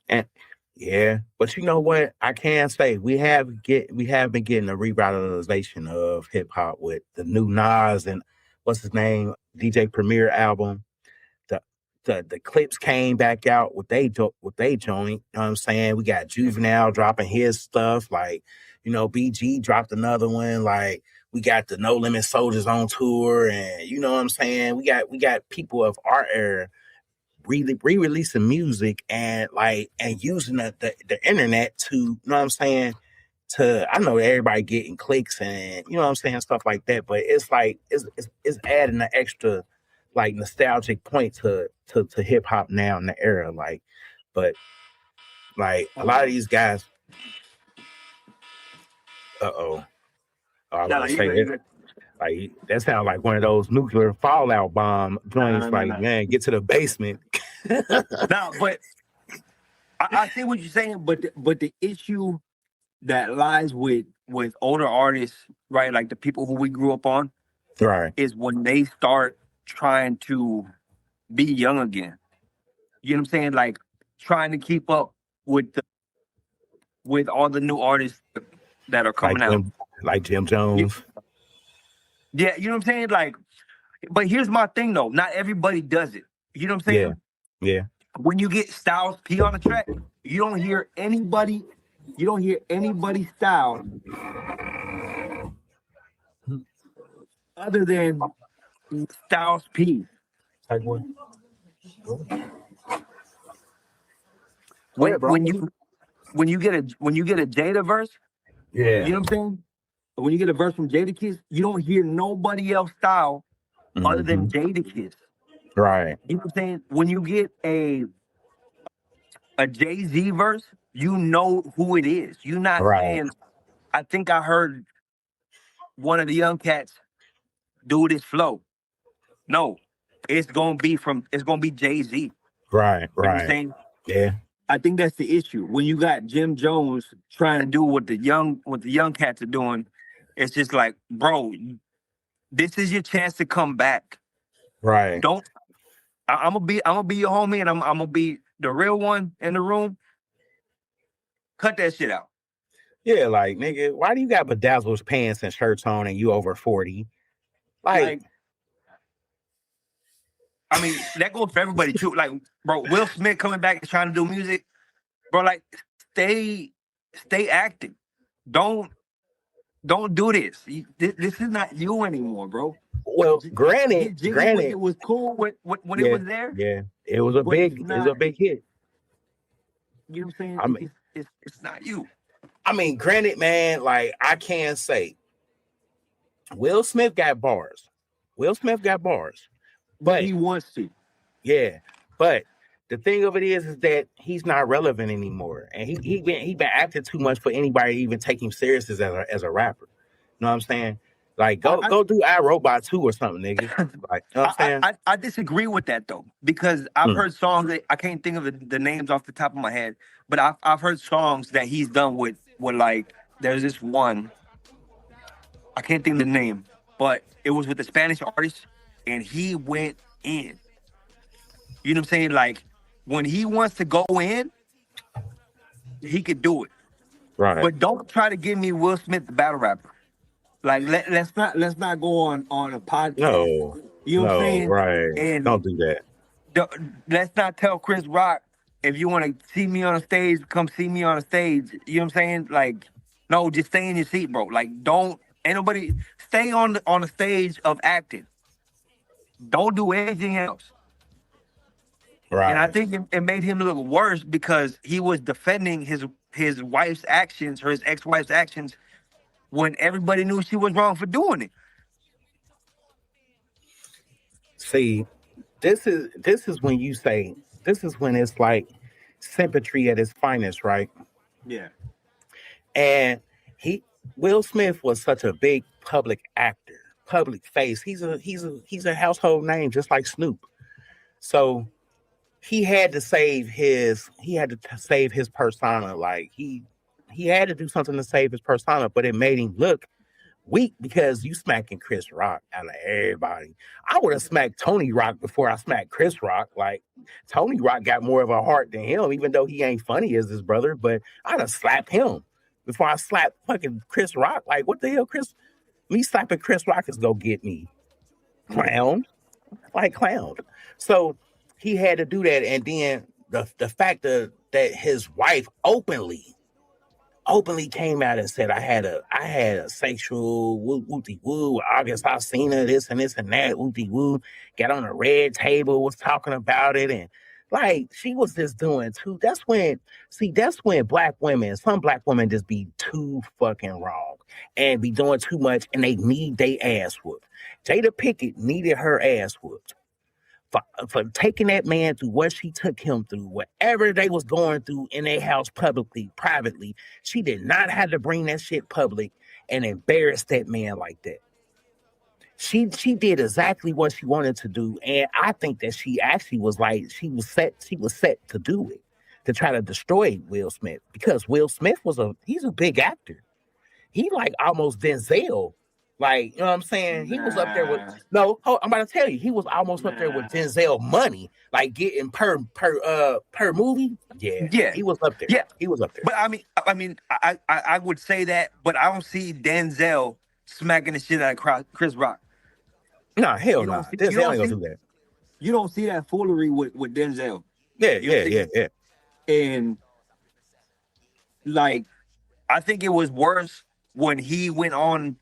And yeah, but you know what? I can say we have been getting a revitalization of hip hop with the new Nas and what's his name, DJ Premier album. The Clips came back out with they joint. You know what I'm saying? We got Juvenile dropping his stuff, like, BG dropped another one, like we got the No Limit Soldiers on tour, and you know what I'm saying? We got people of our era re-releasing music and using the internet to, you know what I'm saying, I know everybody getting clicks and you know what I'm saying, stuff like that, but it's like it's adding an extra like nostalgic point to hip hop now in the era, like, but like a lot of these guys, I was gonna say it. Like that sounds like one of those nuclear fallout bomb joints. Man, get to the basement. No, but I see what you're saying. But the issue that lies with older artists, right? Like the people who we grew up on, right? Is when they start trying to be young again. You know what I'm saying? Like trying to keep up with all the new artists that are coming out, like Jim Jones. Yeah, you know what I'm saying? Like, but here's my thing though. Not everybody does it. You know what I'm saying? Yeah. When you get Styles P on the track, you don't hear anybody style other than Styles P. Like what? When you get a Jada verse, yeah, you know what I'm saying? When you get a verse from Jadakiss, you don't hear nobody else style other than Jadakiss. Right. You know what I'm saying? When you get a Jay-Z verse, you know who it is. You're not saying, I think I heard one of the young cats do this flow. No, it's gonna be Jay-Z. Right. You know what I'm saying? Yeah. I think that's the issue. When you got Jim Jones trying to do what the young cats are doing, it's just like, bro, this is your chance to come back. Right. I'm gonna be your homie, and I'm gonna be the real one in the room. Cut that shit out. Yeah, like, nigga, why do you got bedazzled pants and shirts on and you over 40? Like I mean, that goes for everybody too. Like, bro, Will Smith coming back and trying to do music, bro. Like, stay acting. Don't do this. This is not you anymore, bro. Well, granted, it was cool when it was there. Yeah, it was a big hit. You know what I'm saying? I mean, it's not you. I mean, granted, man, like I can say, Will Smith got bars. But he wants to. Yeah, but the thing of it is that he's not relevant anymore, and he been acting too much for anybody to even take him serious as a rapper. You know what I'm saying? Like go do iRobot 2 or something, nigga. Like, you know what I'm saying? I disagree with that though, because I've heard songs that I can't think of the names off the top of my head, but I've heard songs that he's done with like, there's this one, I can't think of the name, but it was with the Spanish artist, and he went in. You know what I'm saying? Like, when he wants to go in, he could do it. Right. But don't try to give me Will Smith the battle rapper. Like, let's not go on a podcast. No. You know what I'm saying? Right. And don't do that. Let's not tell Chris Rock, if you want to see me on a stage, come see me on a stage. You know what I'm saying? Like, No, just stay in your seat, bro. Like, don't anybody stay on the stage of acting. Don't do anything else. And I Right. think it made him look worse because he was defending his wife's actions or his ex-wife's actions when everybody knew she was wrong for doing it. See, this is when you say this is when it's like sympathy at its finest, right? Yeah. And he Will Smith was such a big public actor, public face. He's a household name, just like Snoop. So he had to save his persona. Like he had to do something to save his persona, but it made him look weak because you smacking Chris Rock out of everybody. I would have smacked Tony Rock before I smacked Chris Rock. Like Tony Rock got more of a heart than him, even though he ain't funny as his brother. But I'd have slapped him before I slapped fucking Chris Rock. Like what the hell, Chris? Me slapping Chris Rock is gonna get me clown, like clown. So he had to do that, and then the fact that his wife openly came out and said I had a sexual wooty woo. August Alsina, this and that, wooty woo. Got on a red table, was talking about it, and like she was just doing too. That's when some black women just be too fucking wrong and be doing too much, and they need their ass whooped. Jada Pickett needed her ass whooped for taking that man through what she took him through, whatever they was going through in their house publicly, privately. She did not have to bring that shit public and embarrass that man like that. She did exactly what she wanted to do, and I think that she actually was set to do it, to try to destroy Will Smith, because Will Smith he's a big actor. He like almost Denzel. Like, you know what I'm saying? He was up there with I'm about to tell you, he was almost up there with Denzel money, like getting per movie. Yeah, he was up there. Yeah, he was up there. But I would say that, but I don't see Denzel smacking the shit out of Chris Rock. Nah, hell no. Denzel ain't gonna do that. You don't see that foolery with Denzel. Yeah. And like, I think it was worse when he went on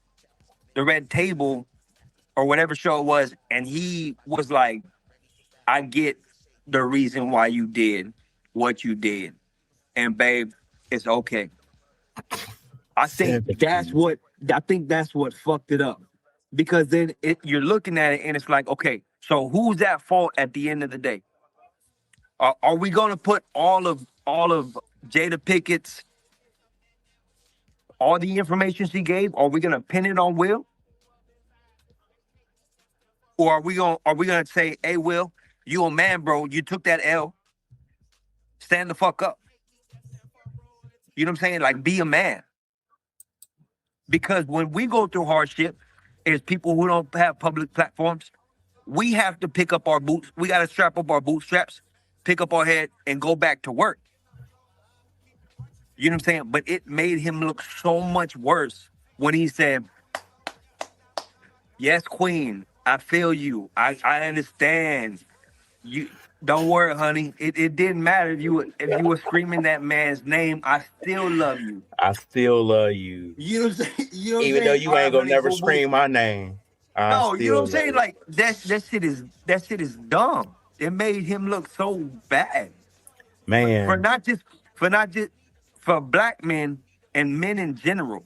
the Red Table or whatever show it was, and he was like, I get the reason why you did what you did, and babe, it's okay. I think that's what fucked it up, because then you're looking at it and it's like, okay, so who's at fault at the end of the day? Are we gonna put all of Jada Pickett's, all the information she gave, are we gonna pin it on Will? Or are we gonna say, hey Will, you a man, bro, you took that L. Stand the fuck up. You know what I'm saying? Like, be a man. Because when we go through hardship as people who don't have public platforms, we have to pick up our boots. We gotta strap up our bootstraps, pick up our head, and go back to work. You know what I'm saying? But it made him look so much worse when he said, yes, queen, I feel you. I understand. You don't worry, honey. It didn't matter if you were screaming that man's name. I still love you. I still love you. You know what I'm saying? Even though you ain't gonna never scream my name. No, you know what I'm saying? Like that shit is dumb. It made him look so bad. Man. For black men and men in general.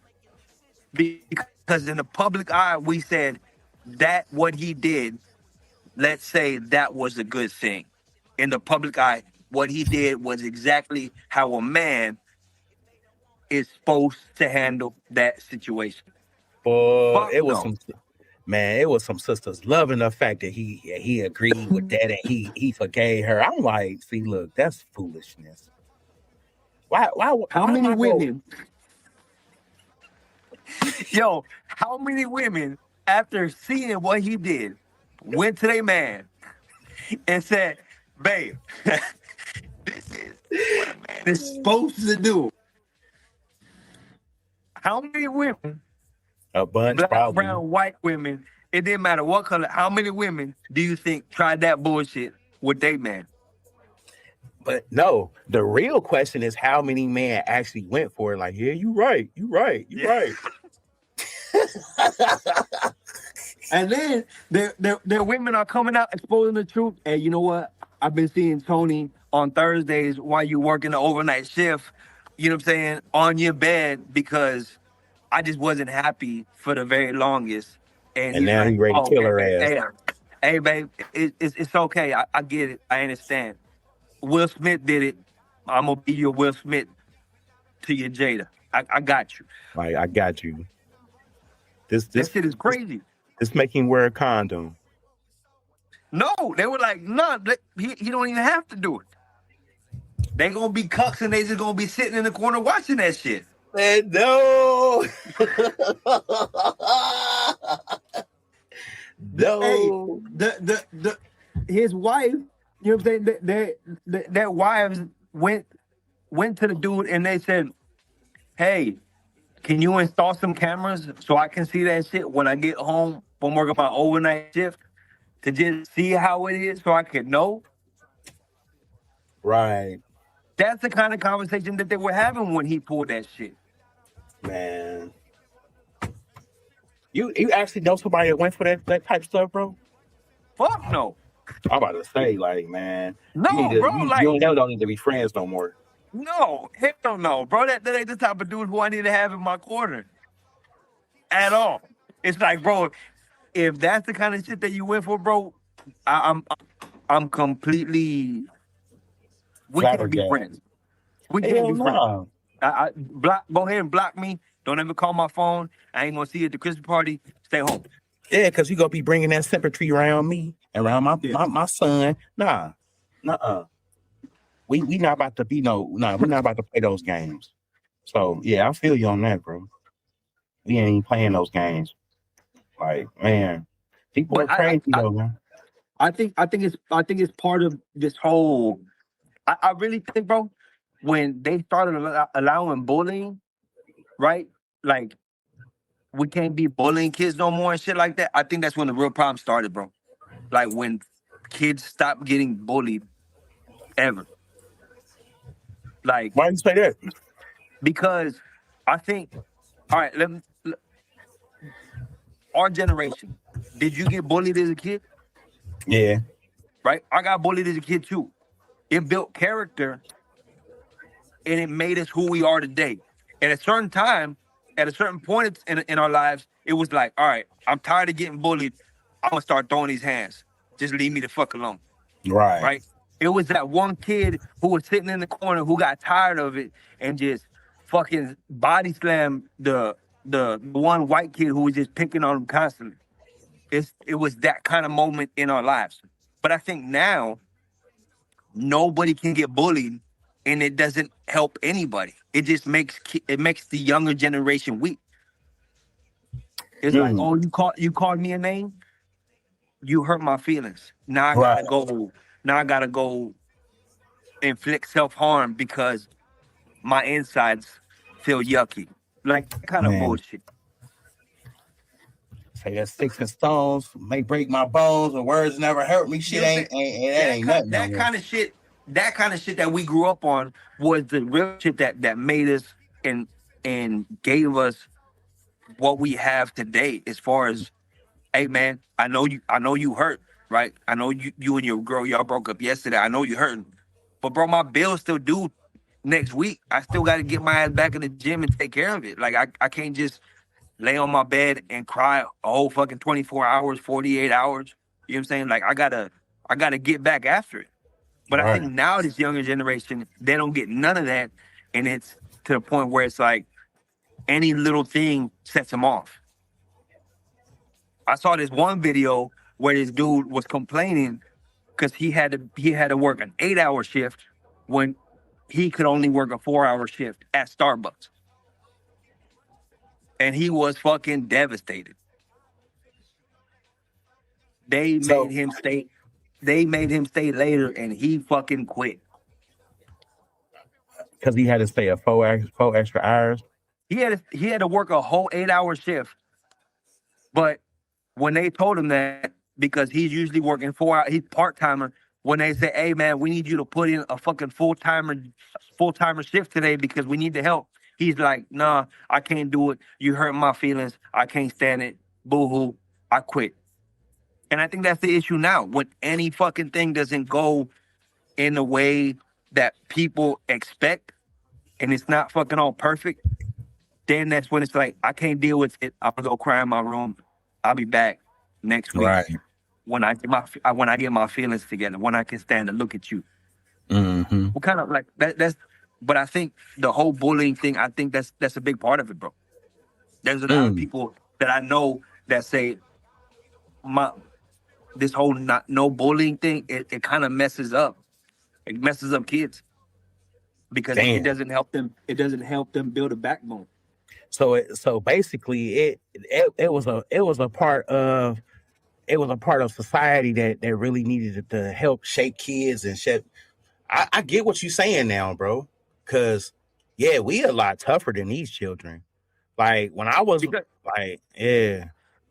Because in the public eye, we said that what he did, let's say that was a good thing. In the public eye, what he did was exactly how a man is supposed to handle that situation. Boy, it was some sisters loving the fact that he agreed with that and he forgave her. I'm like, see, look, that's foolishness. Why how many women? Yo, how many women, after seeing what he did, went to their man and said, babe, this is what a man is supposed to do? How many women, a bunch, black, probably. brown, white women, it didn't matter what color, how many women do you think tried that bullshit with their man? But no, the real question is how many men actually went for it. Like, yeah, you right, you right, you right. And then their women are coming out exposing the truth. And you know what? I've been seeing Tony on Thursdays while you working the overnight shift, you know what I'm saying, on your bed because I just wasn't happy for the very longest. And And he's now like, he ready to oh, kill her ass. hey, babe, it's okay. I get it. I understand. Will Smith did it. I'm going to be your Will Smith to your Jada. I got you. Like, I got you. This shit is crazy. This make him wear a condom. No, they were like, no, he don't even have to do it. They gonna be cucks and they just gonna be sitting in the corner watching that shit. Man, no. No. Hey, his wife, you know what I'm saying? Their wives went to the dude and they said, hey, can you install some cameras so I can see that shit when I get home from working my overnight shift to just see how it is so I can know? Right. That's the kind of conversation that they were having when he pulled that shit. Man. You actually know somebody that went for that type stuff, bro? Fuck no. I'm about to say, like, man. No, you don't need to be friends no more. No, hell no, bro. That ain't the type of dude who I need to have in my corner. At all. It's like, bro, if that's the kind of shit that you went for, bro, I'm completely. We can't be friends. We can't be friends. Go ahead and block me. Don't ever call my phone. I ain't gonna see you at the Christmas party. Stay home. Yeah, because you gonna be bringing that sympathy around me, around my son. Nah, nuh-uh. We not about to be we're not about to play those games. So yeah, I feel you on that, bro. We ain't even playing those games. Like, man, people are crazy though, man. I think it's part of this whole. I really think, bro, when they started allowing bullying, right? Like, we can't be bullying kids no more and shit like that. I think that's when the real problem started, bro. Like when kids stopped getting bullied ever. Like, why do you say that? Because I think, all right, our generation, did you get bullied as a kid? Yeah. Right? I got bullied as a kid too. It built character and it made us who we are today. At a certain time, at a certain point in our lives, it was like, all right, I'm tired of getting bullied. I'm gonna start throwing these hands. Just leave me the fuck alone. Right. Right? It was that one kid who was sitting in the corner who got tired of it and just fucking body slammed the one white kid who was just picking on him constantly. It was that kind of moment in our lives. But I think now nobody can get bullied and it doesn't help anybody. It just makes the younger generation weak. It's like, oh, you called me a name? You hurt my feelings. Now I gotta go inflict self-harm because my insides feel yucky. Like that kind of bullshit. Say that sticks and stones may break my bones and words never hurt me. Shit ain't nothing. That kind of shit that we grew up on was the real shit that made us and gave us what we have today. As far as, hey man, I know you hurt, right? I know you and your girl, y'all broke up yesterday. I know you hurting, but bro, my bills still due next week. I still got to get my ass back in the gym and take care of it. Like I can't just lay on my bed and cry a whole fucking 24 hours, 48 hours. You know what I'm saying? Like I gotta get back after it. But right. I think now this younger generation, they don't get none of that. And it's to the point where it's like any little thing sets them off. I saw this one video where this dude was complaining because he had to work an 8-hour shift when he could only work a 4-hour shift at Starbucks. And he was fucking devastated. They made him stay later and he fucking quit. Because he had to stay at 4 extra hours? He had to work a whole 8-hour shift. But when they told him that, because he's usually working 4 hours, he's part-timer, when they say, "Hey man, we need you to put in a fucking full-timer shift today because we need the help," he's like, "Nah, I can't do it. You hurt my feelings. I can't stand it. Boo-hoo. I quit." And I think that's the issue now. When any fucking thing doesn't go in the way that people expect, and it's not fucking all perfect, then that's when it's like, I can't deal with it. I'm gonna go cry in my room. I'll be back next week Right. when I get my feelings together, when I can stand to look at you. Mm-hmm. What kind of like that's but I think the whole bullying thing, I think that's a big part of it, bro. There's a lot of people that I know that say this whole no bullying thing, it kind of messes up. It messes up kids because it Damn. doesn't help them. It doesn't help them build a backbone. So basically, it was a part of society that really needed to help shape kids and shape. I get what you're saying now, bro. Cause yeah, we a lot tougher than these children. Like when I was like, yeah,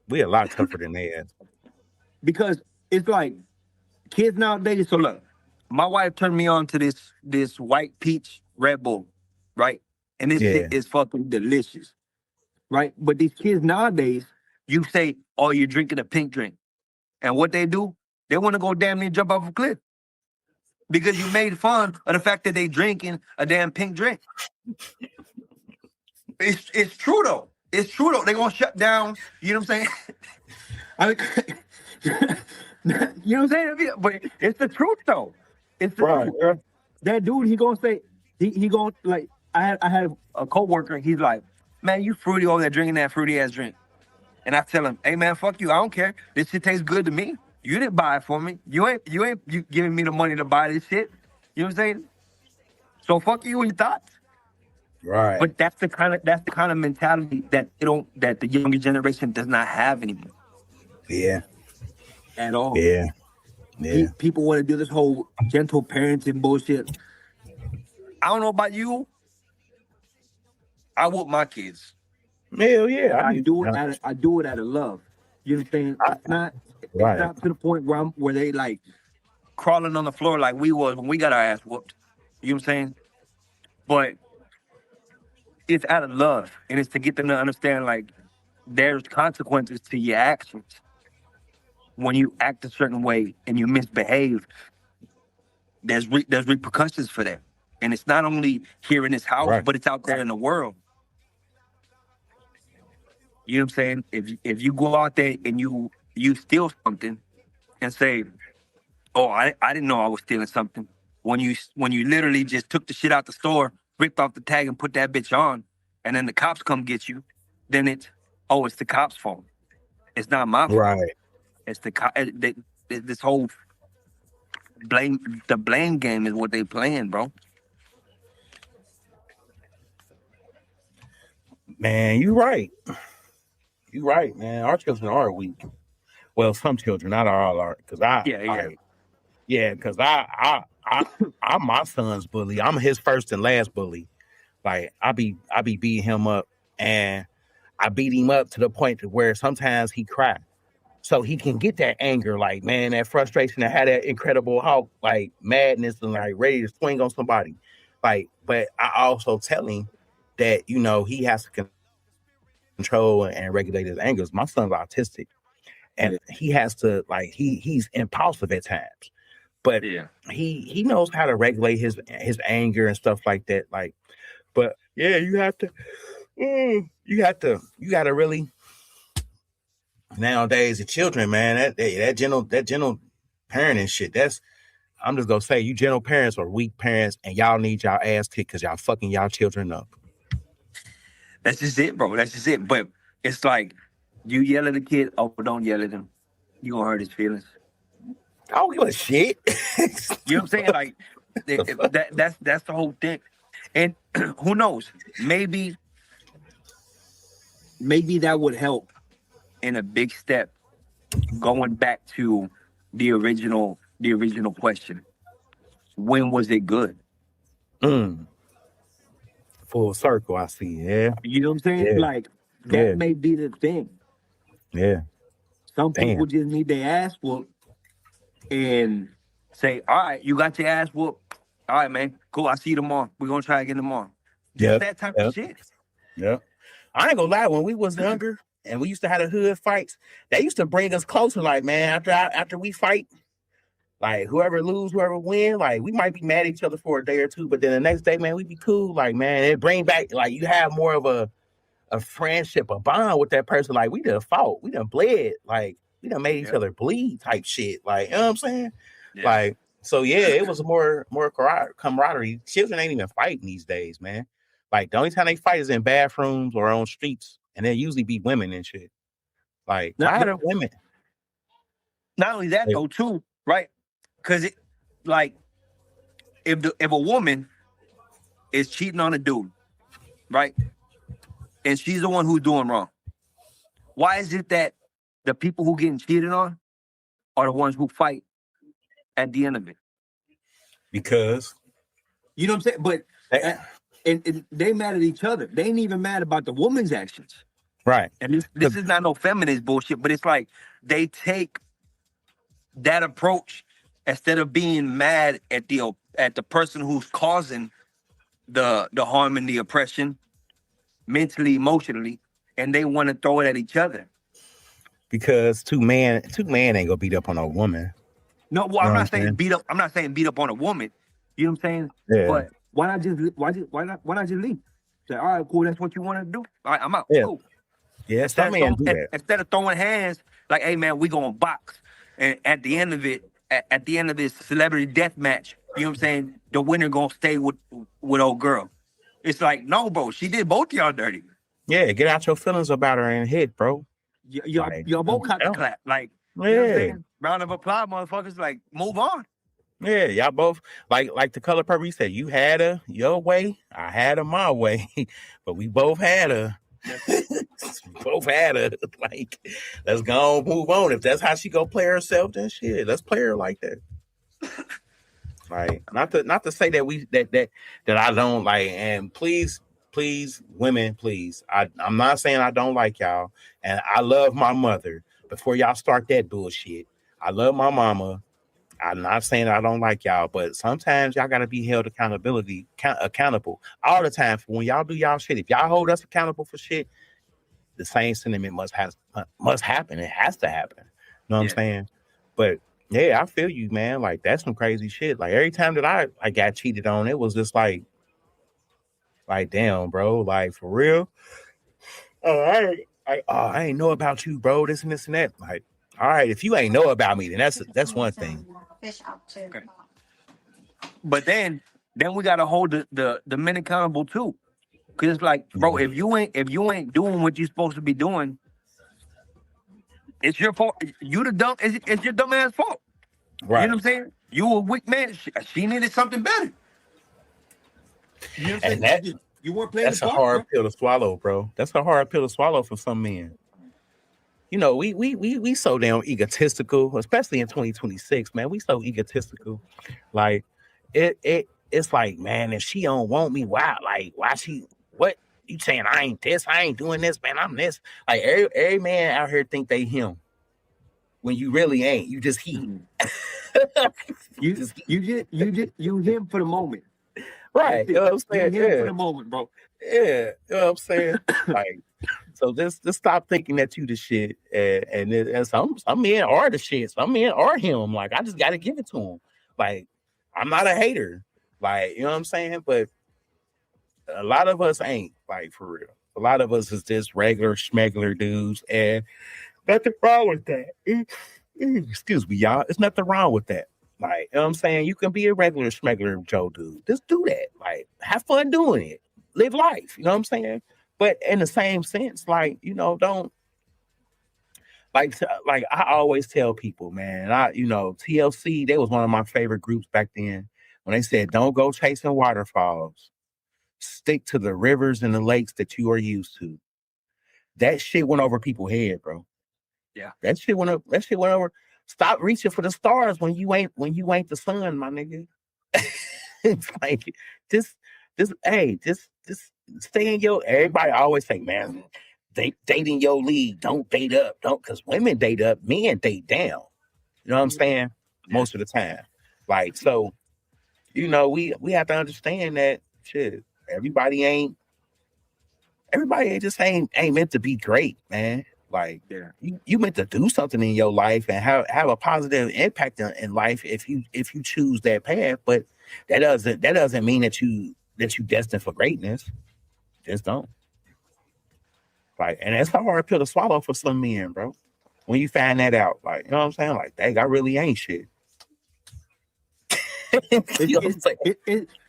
we a lot tougher than they. Because it's like kids nowadays. So look, my wife turned me on to this white peach Red Bull, right? And this shit is fucking delicious, right? But these kids nowadays, you say, "Oh, you're drinking a pink drink," and what they do, they want to go damn near jump off a cliff because you made fun of the fact that they drinking a damn pink drink. It's true though. It's true though. They gonna shut down. You know what I'm saying? You know what I'm saying? But it's the truth though. It's the truth. Yeah. That dude, he gonna say, he gonna like. I had a coworker. He's like, "Man, you fruity over there drinking that fruity ass drink," and I tell him, "Hey man, fuck you. I don't care. This shit tastes good to me. You didn't buy it for me. You ain't giving me the money to buy this shit. You know what I'm saying? So fuck you and your thoughts." Right. But that's the kind of mentality that the younger generation does not have anymore. Yeah. At all. Yeah. People want to do this whole gentle parenting bullshit. I don't know about you. I whoop my kids. Hell yeah. I do it out of love. You know what I'm saying? It's not to the point where they like crawling on the floor like we was when we got our ass whooped. You know what I'm saying? But it's out of love, and it's to get them to understand like there's consequences to your actions. When you act a certain way and you misbehave, there's repercussions for that, and it's not only here in this house, but it's out there in the world. You know what I'm saying? If you go out there and you steal something and say, "Oh, I didn't know I was stealing something," when you literally just took the shit out the store, ripped off the tag and put that bitch on, and then the cops come get you, then it's the cops' fault. It's not my fault. Right. It's this whole blame game is what they playing, bro. Man, you right. You right, man. Our children are weak. Well, some children, not all are. Because because I'm my son's bully. I'm his first and last bully. Like I be beating him up, and I beat him up to the point to where sometimes he cries. So he can get that anger, like, man, that frustration, that had that incredible Hulk, like madness and like ready to swing on somebody. Like, but I also tell him that, you know, he has to control and regulate his anger. My son's autistic, and he has to, like, he's impulsive at times, but he knows how to regulate his anger and stuff like that. Like, but yeah, you gotta really. Nowadays, the children, man, that gentle parenting shit. I'm just gonna say, you gentle parents are weak parents, and y'all need y'all ass kicked because y'all fucking y'all children up. That's just it, bro. That's just it. But it's like you yell at a kid, oh, don't yell at him. You gonna hurt his feelings. I don't give a shit. You know what I'm saying? Like that's the whole thing. And who knows? Maybe that would help in a big step, going back to the original question. When was it good? Full circle, I see. Yeah. You know what I'm saying? Yeah. Like that may be the thing. Yeah. Some people just need their ass whooped, and say, all right, you got your ass whooped. All right, man, cool. I see you tomorrow. We're gonna try again tomorrow. Just that type of shit. Yeah. I ain't gonna lie, when we was younger and we used to have the hood fights, they used to bring us closer. Like, man, after we fight, like whoever lose, whoever win, like we might be mad at each other for a day or two, but then the next day, man, we be cool. Like, man, it bring back, like, you have more of a friendship, a bond with that person. Like, we done fought, we done bled, like we done made each other bleed type shit. Like, you know what I'm saying? Yeah. Like, so yeah, it was more camaraderie. Children ain't even fighting these days, man. Like, the only time they fight is in bathrooms or on streets, and they usually be women and shit. Like, why are women? Not only that, though, too, right? Because it, like, if a woman is cheating on a dude, right, and she's the one who's doing wrong, why is it that the people who getting cheated on are the ones who fight at the end of it? Because, you know what I'm saying? But and they mad at each other. They ain't even mad about the woman's actions. Right. And this is not no feminist bullshit, but it's like they take that approach instead of being mad at the person who's causing the harm and the oppression mentally, emotionally, and they want to throw it at each other. Because two man ain't gonna beat up on a woman. No, well, I'm not saying beat up. I'm not saying beat up on a woman. You know what I'm saying? Yeah. But why not just leave? Say, all right, cool. That's what you want to do. All right, I'm out. Yeah. Cool. Yeah, some men do that. Instead of throwing hands, like, hey man, we gonna box, and at the end of it, at the end of this celebrity death match, you know what I'm saying? The winner gonna stay with old girl. It's like, no, bro, she did both y'all dirty. Yeah, get out your feelings about her and hit, bro. Y'all both got to clap. Like, yeah. You know what I'm saying? Round of applause, motherfuckers. Like, move on. Yeah, y'all both, like the Color Purple said, you had her your way, I had her my way, but we both had her. Both had her. Like, let's go on, move on. If that's how she go play herself, then shit, let's play her like that. Like, not to say that that I don't like, and please, women, please. I'm not saying I don't like y'all, and I love my mother. Before y'all start that bullshit, I love my mama. I'm not saying I don't like y'all, but sometimes y'all gotta be held accountable all the time for when y'all do y'all shit. If y'all hold us accountable for shit, the same sentiment must happen. It has to happen. You know what I'm saying? But yeah, I feel you, man. Like, that's some crazy shit. Like, every time that I got cheated on, it was just like damn, bro. Like, for real. Oh, I ain't know about you, bro. This and this and that. Like, all right, if you ain't know about me, then that's one thing. Okay. But then we gotta hold the men accountable too, cause it's like, bro, if you ain't doing what you're supposed to be doing, it's your fault. You the dumb. It's your dumb ass fault. Right. You know what I'm saying? You a weak man. She needed something better. You know what I'm saying? You weren't playing. That's a hard pill to swallow, bro. That's a hard pill to swallow for some men. You know, we so damn egotistical, especially in 2026, man. We so egotistical. Like, it's like, man, if she don't want me, why she, what you saying? I ain't this, I ain't doing this, man. I'm this. Like, every man out here think they him when you really ain't. You just he. you him for the moment. Right. You know what I'm saying? You him for the moment, bro. Yeah. You know what I'm saying? Like, so just stop thinking that you the shit, and some men are the shit. Some men are him. Like, I just got to give it to him. Like, I'm not a hater. Like, you know what I'm saying? But a lot of us ain't, like, for real. A lot of us is just regular schmegular dudes, and nothing wrong with that. Excuse me, y'all. There's nothing wrong with that. Like, you know what I'm saying? You can be a regular schmegular Joe dude. Just do that. Like, have fun doing it. Live life. You know what I'm saying? But in the same sense, like, you know, don't, like I always tell people, man, TLC, they was one of my favorite groups back then, when they said, don't go chasing waterfalls. Stick to the rivers and the lakes that you are used to. That shit went over people's head, bro. Yeah. That shit went over. Stop reaching for the stars when you ain't the sun, my nigga. It's like, just stay in your. Everybody always say, man, date in your league. Don't date up. Don't, because women date up, men date down. You know what I'm saying? Most of the time. Like, so, we have to understand that shit, everybody ain't everybody ain't meant to be great, man. Like, Yeah. you meant to do something in your life and have a positive impact in life if you choose that path. But that doesn't mean that you destined for greatness. Just don't. Like, and that's a hard pill to swallow for some men, bro. When you find that out, like, you know what I'm saying? Like, dang, I really ain't shit. You It's know what I'm saying?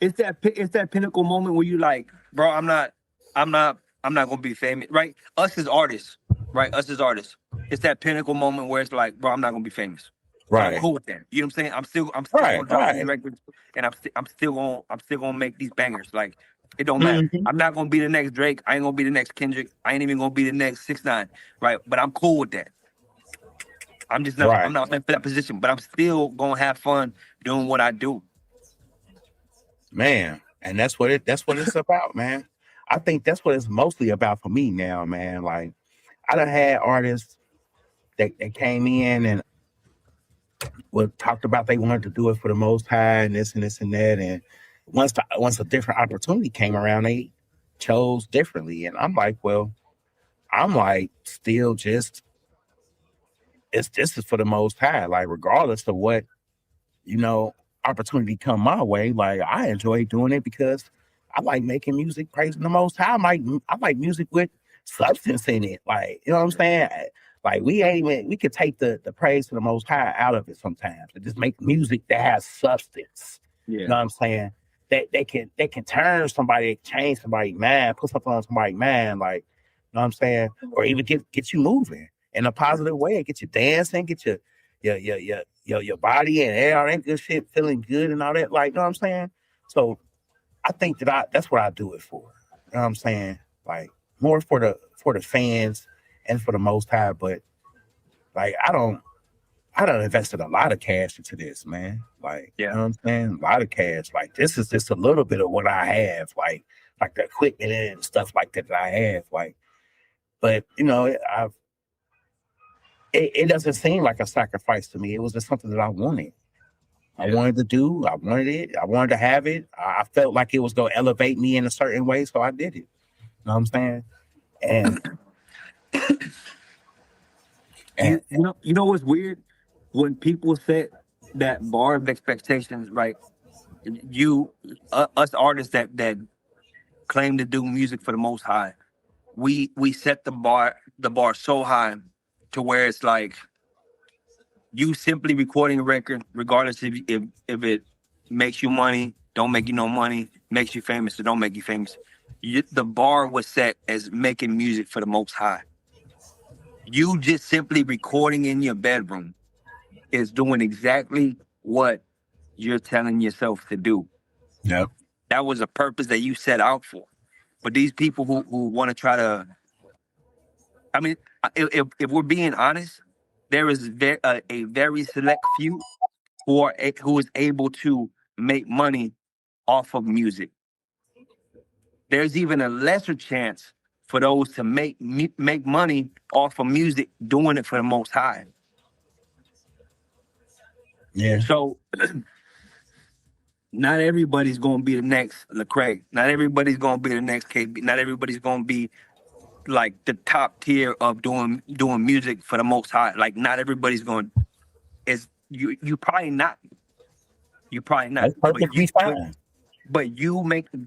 it's that pinnacle moment where you like, bro, I'm not gonna be famous, right? Us as artists, right? Us as artists, it's that pinnacle moment where it's like, bro, I'm not gonna be famous. But I'm Right, cool with that. You know what I'm saying? I'm still right, gonna drop these right. records, and I'm still gonna make these bangers. Like, it don't matter. Hmm. I'm not gonna be the next Drake. I ain't gonna be the next Kendrick. I ain't even gonna be the next 6ix9ine, right? But I'm cool with that. I'm Right, not meant for that position, but I'm still gonna have fun doing what I do. man. And that's what it's about, man. I think that's what it's mostly about for me now, man. Like, I done had artists that came in and talked about they wanted to do it for the most high and this and this and that. And once a different opportunity came around, they chose differently. And I'm like, well, I'm like still just this is for the most high. Like, regardless of what, you know, opportunity come my way, like, I enjoy doing it because I like making music praising the most high. I like music with substance in it. Like, you know what I'm saying? Like, we could take the praise to the most high out of it sometimes and just make music that has substance. You Yeah. know what I'm saying? That they can turn somebody, change somebody's mind, put something on somebody's mind, like, you know what I'm saying? Or even get you moving in a positive way, get you dancing, get your body and all that good shit feeling good and all that. Like, you know what I'm saying? So I think that's what I do it for. You know what I'm saying? Like, more for the fans and for the most high, but like, I don't invested a lot of cash into this, man. Like, you Yeah. know what I'm saying? A lot of cash. Like, this is just a little bit of what I have, like the equipment and stuff like that I have. Like, but it doesn't seem like a sacrifice to me. It was just something that I wanted. I Yeah. wanted to do. I wanted it. I wanted to have it. I felt like it was going to elevate me in a certain way, so I did it. You know what I'm saying? And and You know what's weird? When people set that bar of expectations, right? Us artists that claim to do music for the most high, we set the bar so high to where it's like you simply recording a record, regardless if it makes you money, don't make you no money, makes you famous or don't make you famous. The bar was set as making music for the most high. You just simply recording in your bedroom is doing exactly what you're telling yourself to do. yep, That was a purpose that you set out for. But these people who want to try to, I mean, if we're being honest, there is a very select few who is able to make money off of music. There's even a lesser chance for those to make money off of music doing it for the most high. yeah, So not everybody's gonna be the next Lecrae. Not everybody's gonna be the next KB. Not everybody's gonna be like the top tier of doing music for the most high. Like, not everybody's going. Is you probably not. You probably not. that's perfectly fine.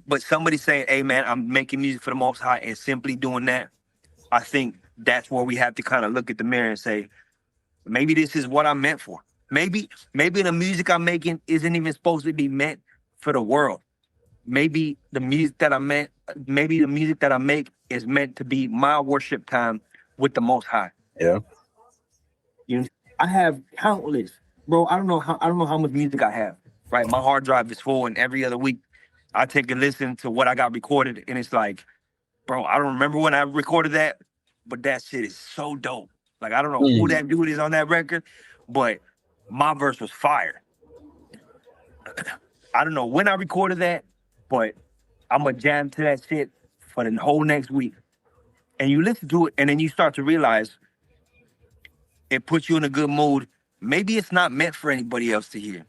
But somebody saying, "Hey man, I'm making music for the most high," and simply doing that. I think that's where we have to kind of look at the mirror and say, maybe this is what I'm meant for. Maybe the music I'm making isn't even supposed to be meant for the world. Maybe the music that I make is meant to be my worship time with the Most High. Yeah, You know, I have countless, bro. I don't know how much music I have. Right, my hard drive is full, and every other week I take a listen to what I got recorded, and it's like, bro, I don't remember when I recorded that, but that shit is so dope. Like, I don't know who that dude is on that record, but my verse was fire. I don't know when I recorded that, but I'm gonna jam to that shit for the whole next week. And you listen to it, and then you start to realize it puts you in a good mood. Maybe it's not meant for anybody else to hear.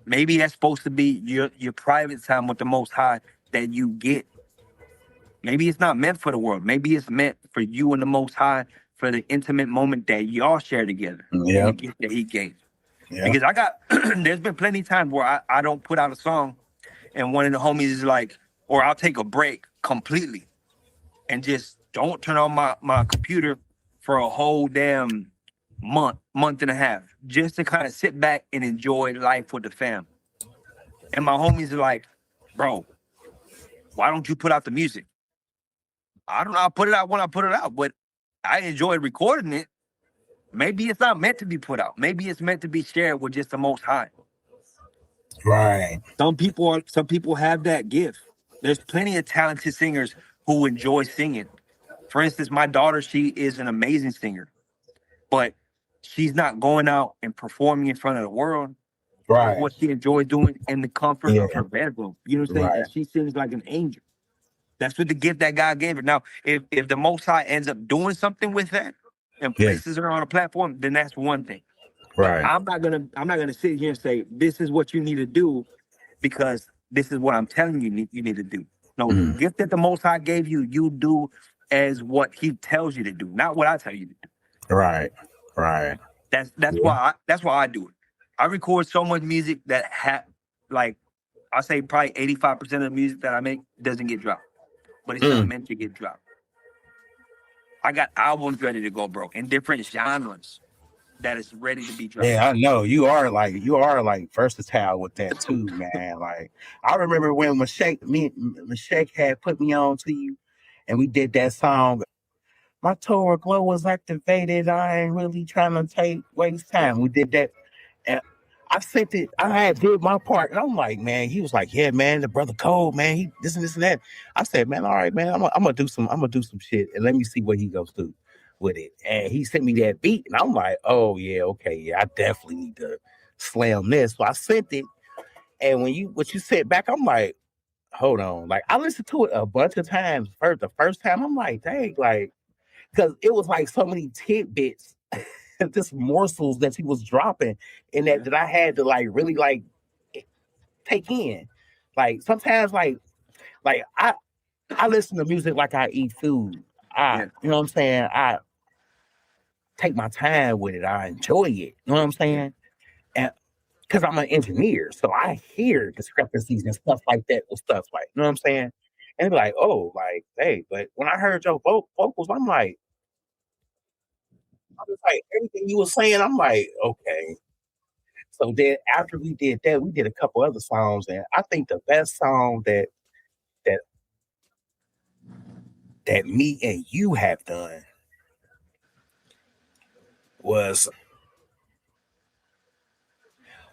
Maybe that's supposed to be your private time with the Most High that you get. Maybe it's not meant for the world. Maybe it's meant for you and the Most High for the intimate moment that y'all share together and Yeah, the gift that He gave. yeah, Because I got, there's been plenty of times where I don't put out a song and one of the homies is like, or I'll take a break completely and just don't turn on my computer for a whole damn month and a half, just to kind of sit back and enjoy life with the fam. And my homies are like, bro, why don't you put out the music? I don't know. I'll put it out when I put it out, but I enjoy recording it. Maybe it's not meant to be put out. Maybe it's meant to be shared with just the Most High. right, Some people have that gift. There's plenty of talented singers who enjoy singing. For instance, my daughter, she is an amazing singer, but she's not going out and performing in front of the world. right, What she enjoys doing in the comfort yeah, of her bedroom. You know what I'm saying? right, And she sings like an angel. That's what the gift that God gave her. Now, if the Most High ends up doing something with that and yeah, places her on a platform, then that's one thing. right, I'm not gonna sit here and say this is what you need to do because this is what I'm telling you you need to do. No, the mm, gift that the Most High gave you, you do as what He tells you to do, not what I tell you to do. right, right, That's yeah, why I do it. I record so much music that like I say probably 85% of the music that I make doesn't get dropped, but it's not mm, meant to get dropped. I got albums ready to go, bro, in different genres that is ready to be dropped. yeah. I know you are like versatile with that too, man. Like I remember when Mashake had put me on to you, and we did that song. My Torah glow was activated. I ain't really trying to waste time. We did that. And I sent it. I had did my part, and I'm like, man. He was like, yeah, man. The brother Cole, man. He this and this and that. I said, man, all right, man. I'm gonna do some. I'm gonna do some shit, and let me see what he goes through with it. And he sent me that beat, and I'm like, oh yeah, okay, yeah. I definitely need to slam this. So I sent it, and what you said back, I'm like, hold on. Like I listened to it a bunch of times. The first time, I'm like, dang, like because it was like so many tidbits, just morsels that he was dropping, and that I had to like really like take in. Like sometimes, like I listen to music like I eat food. Yeah. You know what I'm saying? I take my time with it. I enjoy it. You know what I'm saying? And because I'm an engineer, so I hear discrepancies and stuff like that with stuff like, you know what I'm saying? And be like, oh, like, hey, but when I heard your vocals, I was like, everything you were saying, I'm like, okay. So then after we did that, we did a couple other songs, and I think the best song that that me and you have done was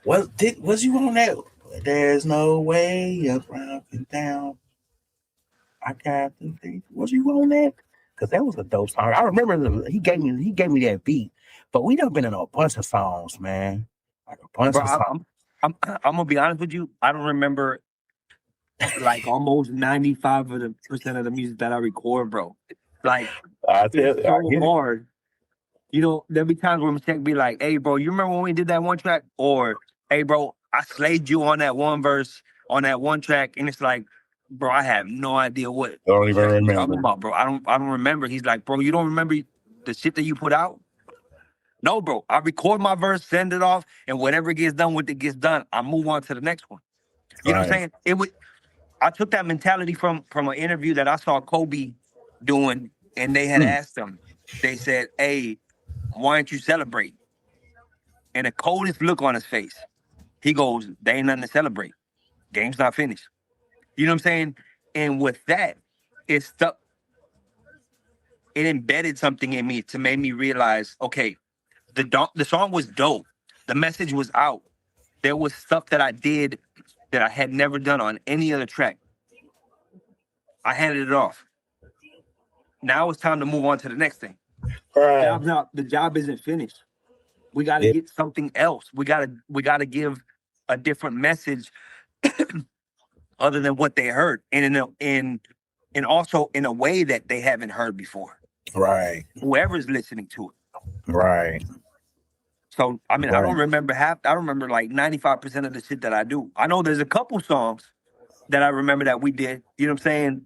was you on that? There's no way up, round and down. I got the thing. Was you on that? Because that was a dope song. I remember he gave me that beat, but we done been in a bunch of songs, man. Like a bunch Bro, of songs. I'm gonna be honest with you. I don't remember like almost 95% of the music that I record, bro. Like it's so hard. You know, there'll be times where Mistake be like, hey bro, you remember when we did that one track? Or hey bro, I slayed you on that one verse on that one track, and it's like, bro, I have no idea what Don't even you're talking remember. about, bro. I don't remember. He's like, bro, you don't remember the shit that you put out? No, bro. I record my verse, send it off, and whatever gets done with it gets done. I move on to the next one. You know what I'm Right. saying? I took that mentality from an interview that I saw Kobe doing, and they had asked him. They said, "Hey, why don't you celebrate?" And the coldest look on his face. He goes, "There ain't nothing to celebrate. Game's not finished." You know what I'm saying? And with that, it stuck. It embedded something in me to make me realize, okay, the song was dope. The message was out. There was stuff that I did that I had never done on any other track. I handed it off. Now it's time to move on to the next thing. Right. The job isn't finished. We got to Yeah. get something else. We got to give a different message other than what they heard, and also in a way that they haven't heard before. Right. Whoever's listening to it. Right. So I mean, I don't remember I don't remember like 95% of the shit that I do. I know there's a couple songs that I remember that we did. You know what I'm saying?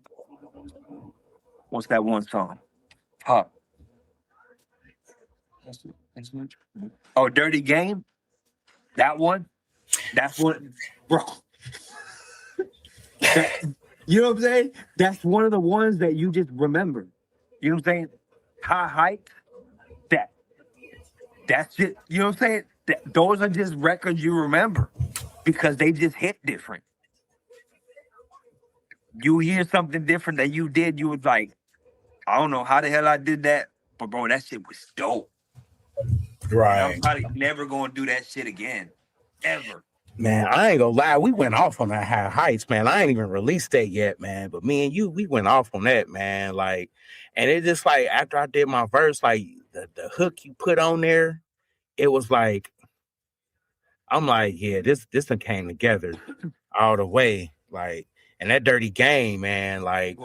What's that one song? Huh. Oh, Dirty Game. That one. That's what, bro. You know what I'm saying? That's one of the ones that you just remember. You know what I'm saying? High Height. That's it. You know what I'm saying? Those are just records you remember because they just hit different. You hear something different that you did, you was like, I don't know how the hell I did that, but bro, that shit was dope. Right. And I'm probably never gonna do that shit again. Ever. Man, I ain't gonna lie. We went off on that High Heights, man. I ain't even released that yet, man. But me and you, we went off on that, man. Like, and it just like after I did my verse, like the hook you put on there, it was like, I'm like, yeah, this one came together all the way. Like, and that Dirty Game, man, like,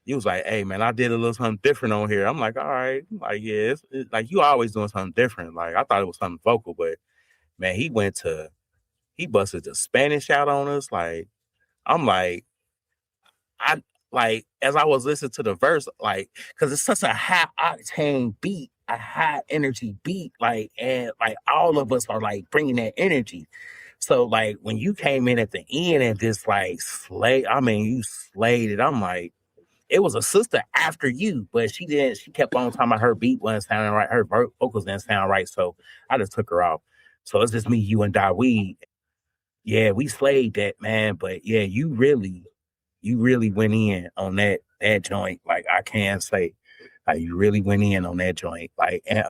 he was like, hey, man, I did a little something different on here. I'm like, all right. Like, yeah, it's like you always doing something different. Like, I thought it was something vocal, but man, he busted the Spanish out on us. Like, I'm like, as I was listening to the verse, like, because it's such a high octane beat, a high energy beat, like, and like all of us are like bringing that energy. So like when you came in at the end and just like you slayed it. I'm like, it was a sister after you, but she kept on talking about her beat wasn't sounding right, her vocals didn't sound right. So I just took her off. So it's just me, you, and Daweed. Yeah, we slayed that, man. But yeah, you really went in on that joint. Like I can say, like you really went in on that joint. Like and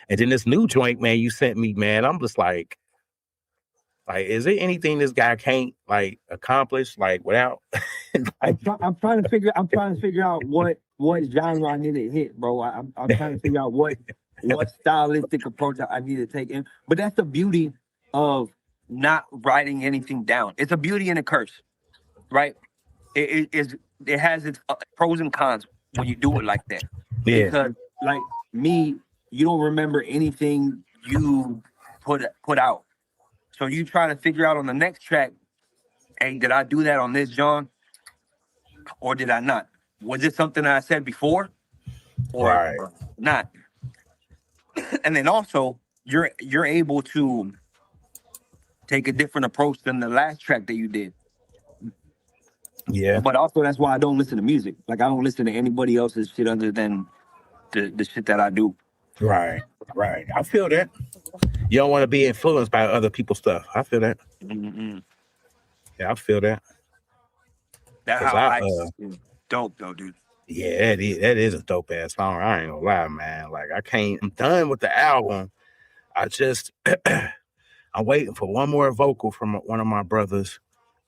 then this new joint, man, you sent me, man. I'm just like, is there anything this guy can't like accomplish like without? I'm trying to figure out what genre I need to hit, bro. I'm trying to figure out what stylistic approach I need to take in. But that's the beauty of not writing anything down. It's a beauty and a curse, right? It has its pros and cons when you do it like that. Yeah. Because like me, you don't remember anything you put out. So you trying to figure out on the next track, hey, did I do that on this, John? Or did I not? Was it something that I said before? Or not? And then also, you're able to take a different approach than the last track that you did. Yeah. But also, that's why I don't listen to music. Like, I don't listen to anybody else's shit other than the shit that I do. Right. I feel that. You don't want to be influenced by other people's stuff. I feel that. Mm-hmm. Yeah, I feel that. That's how dope though, dude. Yeah, that is a dope ass song. I ain't gonna lie, man. Like I'm done with the album. I just I'm waiting for one more vocal from one of my brothers,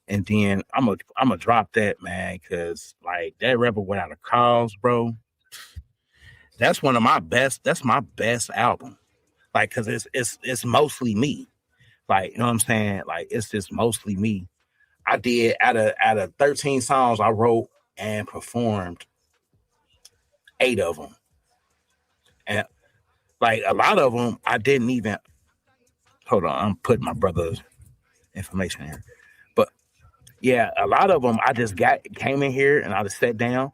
and then I'm gonna drop that, man, because like that Rebel Without a Cause, bro. That's one of my best. That's my best album. Like, cause it's mostly me. Like, you know what I'm saying? Like, it's just mostly me. I did out of 13 songs I wrote and performed 8 of them. And like a lot of them I didn't even hold on, I'm putting my brother's information here. But yeah, a lot of them I just came in here and I just sat down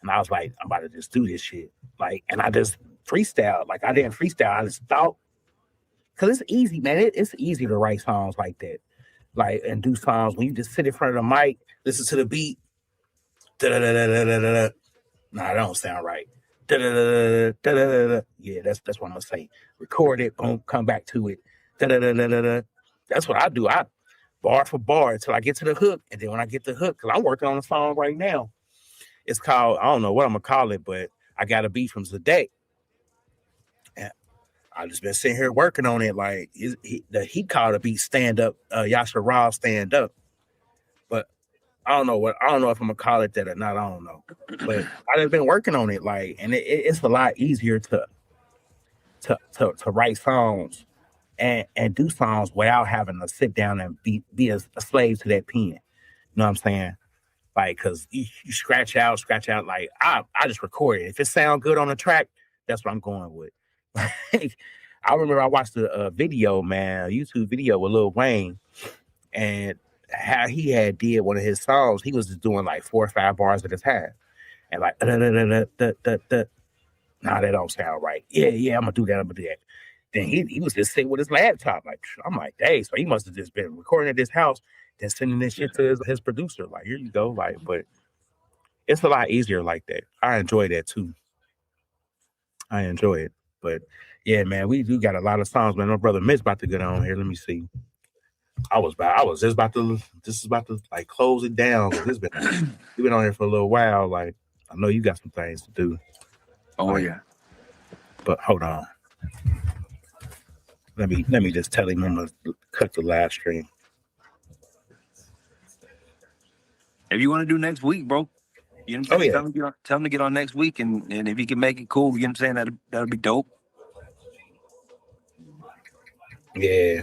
and I was like, I'm about to just do this shit. Like, and I just freestyle. Like I didn't freestyle. I just thought, cause it's easy, man. It's easy to write songs like that, like and do songs when you just sit in front of the mic, listen to the beat. Da-da-da-da-da-da-da. Nah, that don't sound right. Da-da-da-da-da-da-da. Yeah, that's what I'm gonna say. Record it, boom, come back to it. Da-da-da-da-da-da. That's what I do. I bar for bar until I get to the hook, and then when I get the hook, cause I'm working on a song right now. It's called, I don't know what I'm gonna call it, but I got a beat from Zadek. I just been sitting here working on it. Like he called a beat "Stand Up," Yasha Raw "Stand Up," but I don't know if I'm gonna call it that or not. I don't know, but I just been working on it. Like, and it's a lot easier to write songs and do songs without having to sit down and be a slave to that pen. You know what I'm saying? Like, cause you scratch out. Like I just record it. If it sounds good on the track, that's what I'm going with. I remember I watched a video, man, a YouTube video with Lil Wayne, and how he had did one of his songs. He was just doing like 4 or 5 bars at a time, and like, nah, that don't sound right. Yeah, I'm gonna do that. Then he was just sitting with his laptop. Like, I'm like, dang, so he must have just been recording at this house, then sending this shit to his producer. Like, here you go. Like, but it's a lot easier like that. I enjoy that too. I enjoy it. But yeah, man, we do got a lot of songs, man. My brother Mitch about to get on here. Let me see. I was just about to like close it down. We've been on here for a little while. Like, I know you got some things to do. Oh like, yeah. But hold on. Let me just tell him I'm gonna cut the live stream. If you want to do next week, bro, you know what I'm saying? Tell him to get on next week, and if he can make it cool, you know what I'm saying? That'll be dope. Yeah.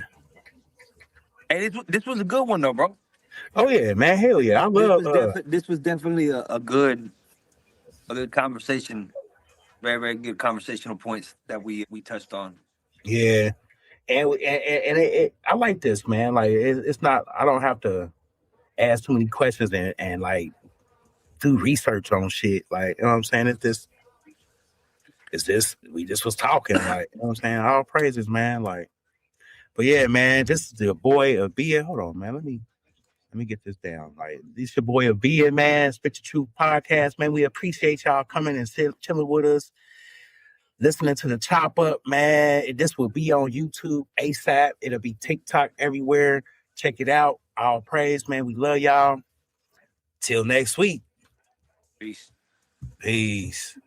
Hey, this was a good one though, bro. Oh yeah, man. Hell yeah. I love this was definitely a good conversation. Very, very good conversational points that we touched on. Yeah. And I like this, man. Like it's not. I don't have to ask too many questions and like do research on shit. Like, you know what I'm saying? We just was talking. Like, you know what I'm saying? All praises, man. Like, but yeah, man. This is the boy of Abia. Hold on, man. Let me get this down. Like, this is your boy Abia, man. Spit Your Truth podcast, man. We appreciate y'all coming and chilling with us. Listening to the Chop Up, man. This will be on YouTube ASAP. It'll be TikTok everywhere. Check it out. All praise, man. We love y'all. Till next week. Peace. Peace.